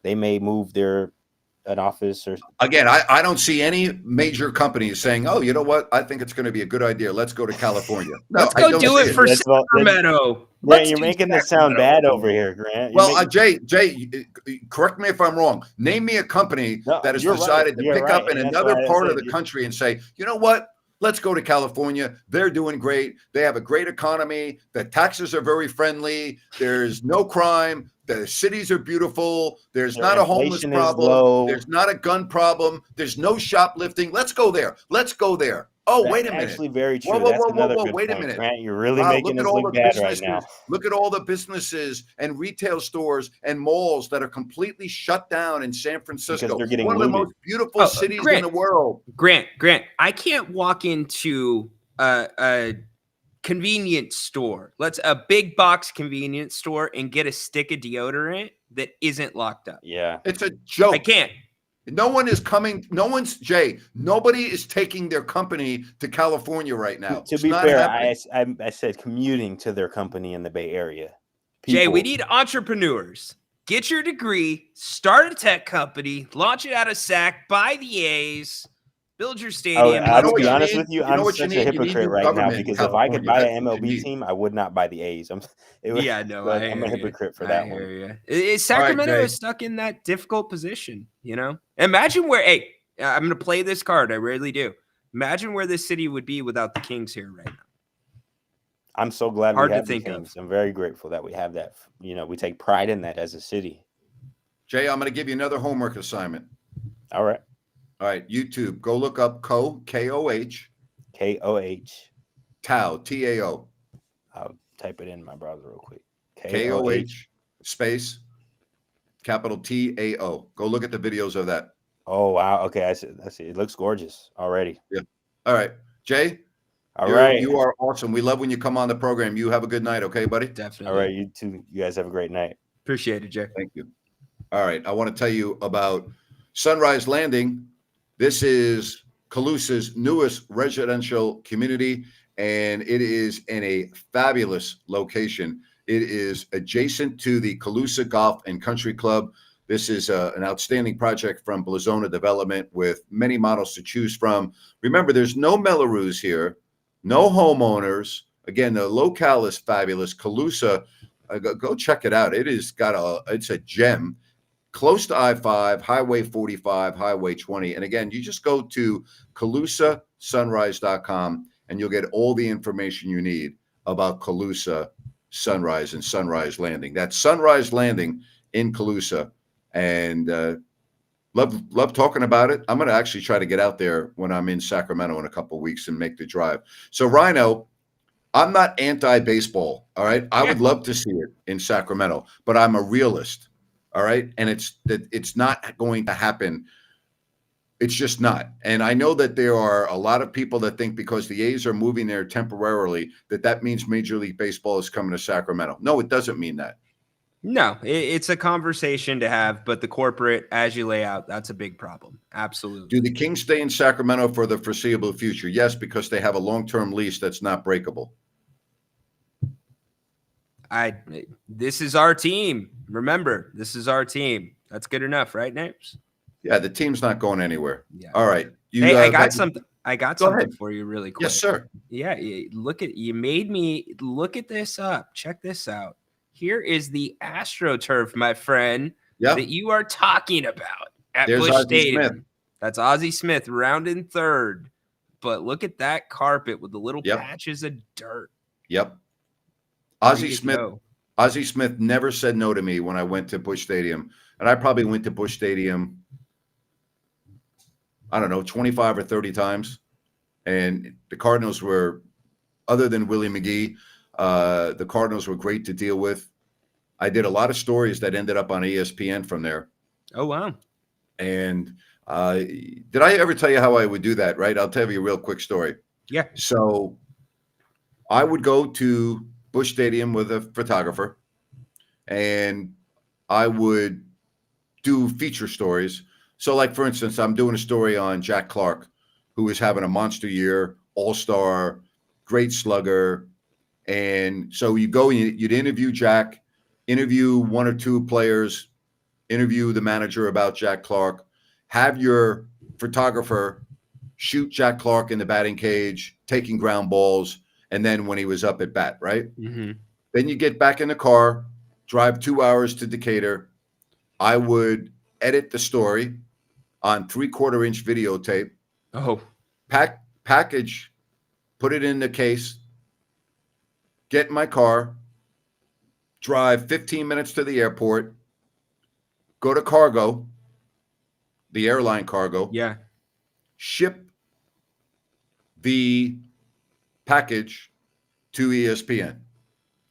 [SPEAKER 5] they may move an office. Or
[SPEAKER 1] again, I don't see any major companies saying, "Oh, you know what? I think it's going to be a good idea. Let's go to California." No,
[SPEAKER 2] let's go do it for Sacramento.
[SPEAKER 5] Grant, you're making this sound bad over here, Grant.
[SPEAKER 1] Jay, correct me if I'm wrong. Name me a company that has decided to pick up in another part of the country and say, "You know what? Let's go to California. They're doing great. They have a great economy. The taxes are very friendly. There's no crime. The cities are beautiful. There's not a homeless problem. There's not a gun problem. There's no shoplifting. Let's go there. Let's go there." Oh, wait a minute.
[SPEAKER 5] Actually, very true.
[SPEAKER 1] Whoa, wait a minute.
[SPEAKER 5] Grant, you're really making us look bad right now.
[SPEAKER 1] Look at all the businesses and retail stores and malls that are completely shut down in San Francisco.
[SPEAKER 5] Because they're getting
[SPEAKER 1] one of the most beautiful cities in the world.
[SPEAKER 2] Grant, I can't walk into a convenience store. A big box convenience store and get a stick of deodorant that isn't locked up.
[SPEAKER 5] Yeah.
[SPEAKER 1] It's a joke.
[SPEAKER 2] I can't.
[SPEAKER 1] No one is coming. Nobody is taking their company to California right now.
[SPEAKER 5] To be fair, I said commuting to their company in the Bay Area.
[SPEAKER 2] Jay, we need entrepreneurs. Get your degree, start a tech company, launch it out of SAC, buy the A's, build your stadium.
[SPEAKER 5] I'll be honest with you, I'm such a hypocrite right now because if I could buy an MLB team, I would not buy the A's. I'm a hypocrite for that one.
[SPEAKER 2] Sacramento is stuck in that difficult position, Imagine where, I'm going to play this card. I rarely do. Imagine where this city would be without the Kings here right now.
[SPEAKER 5] I'm so glad we have the Kings. I'm very grateful that we have that. We take pride in that as a city.
[SPEAKER 1] Jay, I'm going to give you another homework assignment.
[SPEAKER 5] All right.
[SPEAKER 1] YouTube. Go look up K-O-H. Tao, T-A-O.
[SPEAKER 5] I'll type it in my browser real quick.
[SPEAKER 1] K-O-H space capital T-A-O. Go look at the videos of that.
[SPEAKER 5] Oh, wow. Okay, I see. It looks gorgeous already.
[SPEAKER 1] Yeah. All right. Jay?
[SPEAKER 5] All right.
[SPEAKER 1] You are awesome. We love when you come on the program. You have a good night, okay, buddy?
[SPEAKER 2] Definitely.
[SPEAKER 5] All right, you too. You guys have a great night.
[SPEAKER 2] Appreciate it, Jay.
[SPEAKER 1] Thank you. All right. I want to tell you about Sunrise Landing. This is Calusa's newest residential community, and it is in a fabulous location. It is adjacent to the Calusa Golf and Country Club. This is an outstanding project from Blazona Development with many models to choose from. Remember, there's no Mellorews here, no homeowners. Again, the locale is fabulous. Calusa, go check it out. It's a gem. Close to I-5, Highway 45, Highway 20. And again, you just go to CalusaSunrise.com and you'll get all the information you need about Calusa Sunrise and Sunrise Landing. That's Sunrise Landing in Calusa. And love talking about it. I'm going to actually try to get out there when I'm in Sacramento in a couple of weeks and make the drive. So, Ryno, I'm not anti-baseball, all right? I would love to see it in Sacramento, but I'm a realist. All right. And it's not going to happen. It's just not. And I know that there are a lot of people that think because the A's are moving there temporarily, that means Major League Baseball is coming to Sacramento. No, it doesn't mean that.
[SPEAKER 2] No, it's a conversation to have, but the corporate, as you lay out, that's a big problem. Absolutely.
[SPEAKER 1] Do the Kings stay in Sacramento for the foreseeable future? Yes, because they have a long-term lease that's not breakable.
[SPEAKER 2] This is our team. Remember, this is our team. That's good enough, right, Names?
[SPEAKER 1] Yeah, the team's not going anywhere.
[SPEAKER 2] Yeah.
[SPEAKER 1] All right.
[SPEAKER 2] Hey, I got something. I got
[SPEAKER 1] Go
[SPEAKER 2] something
[SPEAKER 1] ahead.
[SPEAKER 2] for you really quick.
[SPEAKER 1] Yes, sir.
[SPEAKER 2] Yeah, you made me look at this up. Check this out. Here is the AstroTurf, my friend,
[SPEAKER 1] Yep.
[SPEAKER 2] that you are talking about at
[SPEAKER 1] There's
[SPEAKER 2] Busch
[SPEAKER 1] Ozzie
[SPEAKER 2] Stadium.
[SPEAKER 1] Smith.
[SPEAKER 2] That's Ozzie Smith rounding third. But look at that carpet with the little
[SPEAKER 1] Yep.
[SPEAKER 2] patches of dirt.
[SPEAKER 1] Yep.
[SPEAKER 2] There
[SPEAKER 1] Ozzie
[SPEAKER 2] you
[SPEAKER 1] Smith.
[SPEAKER 2] go.
[SPEAKER 1] Ozzie Smith never said no to me when I went to Busch Stadium. And I probably went to Busch Stadium, I don't know, 25 or 30 times. And the Cardinals were, other than Willie McGee, the Cardinals were great to deal with. I did a lot of stories that ended up on ESPN from there.
[SPEAKER 2] Oh, wow.
[SPEAKER 1] And did I ever tell you how I would do that, right? I'll tell you a real quick story.
[SPEAKER 2] Yeah.
[SPEAKER 1] So I would go to Busch Stadium with a photographer, and I would do feature stories. So, like, for instance, I'm doing a story on Jack Clark, who is having a monster year, all-star, great slugger. And so you go and you'd interview Jack, interview one or two players, interview the manager about Jack Clark, have your photographer shoot Jack Clark in the batting cage, taking ground balls, and then when he was up at bat, right?
[SPEAKER 2] Mm-hmm.
[SPEAKER 1] Then you get back in the car, drive 2 hours to Decatur. I would edit the story on 3/4-inch videotape,
[SPEAKER 2] Oh,
[SPEAKER 1] package, put it in the case, get in my car, drive 15 minutes to the airport, go to cargo, the airline cargo,
[SPEAKER 2] yeah.
[SPEAKER 1] ship the package to ESPN.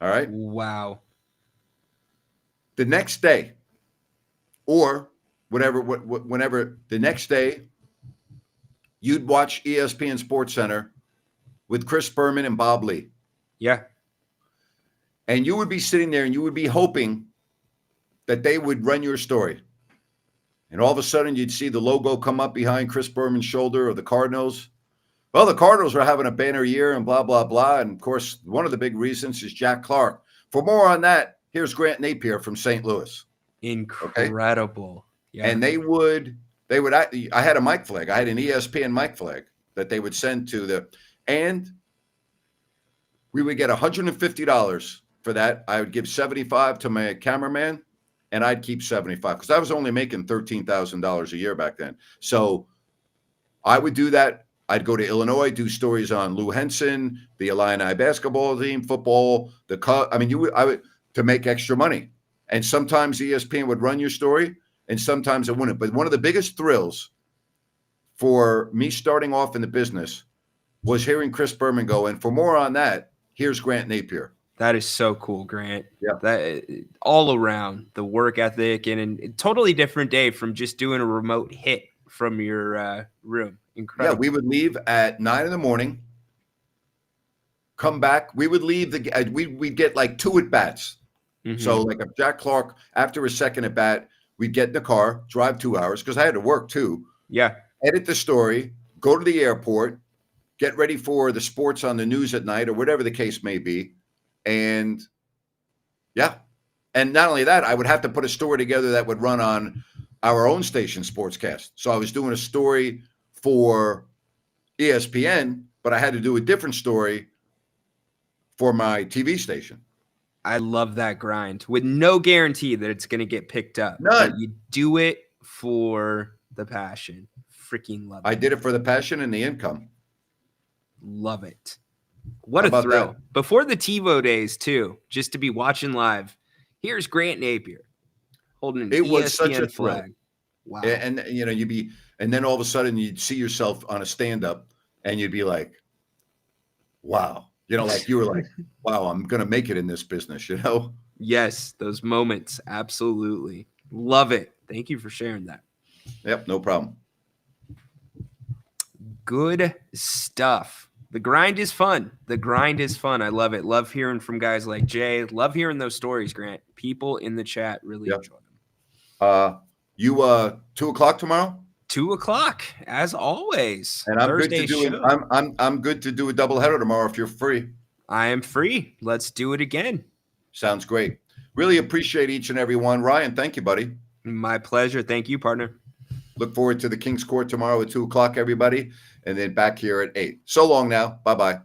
[SPEAKER 1] All right.
[SPEAKER 2] Wow.
[SPEAKER 1] The next day, or whenever the next day, you'd watch ESPN Sports Center with Chris Berman and Bob Lee.
[SPEAKER 2] Yeah.
[SPEAKER 1] And you would be sitting there and you would be hoping that they would run your story. And all of a sudden you'd see the logo come up behind Chris Berman's shoulder of the Cardinals. Well, the Cardinals are having a banner year and blah, blah, blah. And of course, one of the big reasons is Jack Clark. For more on that, here's Grant Napier from St. Louis.
[SPEAKER 2] Incredible. Yeah.
[SPEAKER 1] And they would, I had a mic flag. I had an ESPN mic flag that they would send to and we would get $150 for that. I would give $75 to my cameraman, and I'd keep $75 because I was only making $13,000 a year back then. So I would do that. I'd go to Illinois, do stories on Lou Henson, the Illini basketball team, football, the Cubs. I mean, I would to make extra money. And sometimes ESPN would run your story, and sometimes it wouldn't. But one of the biggest thrills for me starting off in the business was hearing Chris Berman go. And for more on that, here's Grant Napier.
[SPEAKER 2] That is so cool, Grant.
[SPEAKER 1] Yeah.
[SPEAKER 2] That all around the work ethic and a totally different day from just doing a remote hit from your room. Incredible.
[SPEAKER 1] Yeah, we would leave at 9 a.m, come back. We would leave we'd get like 2 at bats.
[SPEAKER 2] Mhm.
[SPEAKER 1] So like if Jack Clark, after a second at bat, we'd get in the car, drive 2 hours because I had to work too.
[SPEAKER 2] Yeah.
[SPEAKER 1] Edit the story, go to the airport, get ready for the sports on the news at night or whatever the case may be. And yeah. And not only that, I would have to put a story together that would run on our own station Sportscast. So I was doing a story for ESPN, but I had to do a different story for my TV station.
[SPEAKER 2] I love that grind with no guarantee that it's going to get picked up.
[SPEAKER 1] None.
[SPEAKER 2] But you do it for the passion. Freaking love it.
[SPEAKER 1] I did it for the passion and the income.
[SPEAKER 2] Love it. What
[SPEAKER 1] How
[SPEAKER 2] a
[SPEAKER 1] about
[SPEAKER 2] thrill.
[SPEAKER 1] that?
[SPEAKER 2] Before the TiVo days, too, just to be watching live. Here's Grant Napier holding an
[SPEAKER 1] It
[SPEAKER 2] ESPN
[SPEAKER 1] was such a thrill.
[SPEAKER 2] flag. Wow.
[SPEAKER 1] And you know, and then all of a sudden you'd see yourself on a stand-up and you'd be like, wow. You know, like you were like, wow, I'm going to make it in this business, you know?
[SPEAKER 2] Yes, those moments. Absolutely. Love it. Thank you for sharing that.
[SPEAKER 1] Yep, no problem.
[SPEAKER 2] Good stuff. The grind is fun. The grind is fun. I love it. Love hearing from guys like Jay. Love hearing those stories, Grant. People in the chat really enjoy them.
[SPEAKER 1] You 2:00 tomorrow?
[SPEAKER 2] 2:00, as always.
[SPEAKER 1] And I'm
[SPEAKER 2] Thursday
[SPEAKER 1] good to do
[SPEAKER 2] show.
[SPEAKER 1] I'm good to do a doubleheader tomorrow if you're free.
[SPEAKER 2] I am free. Let's do it again.
[SPEAKER 1] Sounds great. Really appreciate each and every one. Ryan, thank you, buddy.
[SPEAKER 2] My pleasure. Thank you, partner.
[SPEAKER 1] Look forward to the King's Court tomorrow at 2:00, everybody. And then back here at 8. So long now. Bye-bye.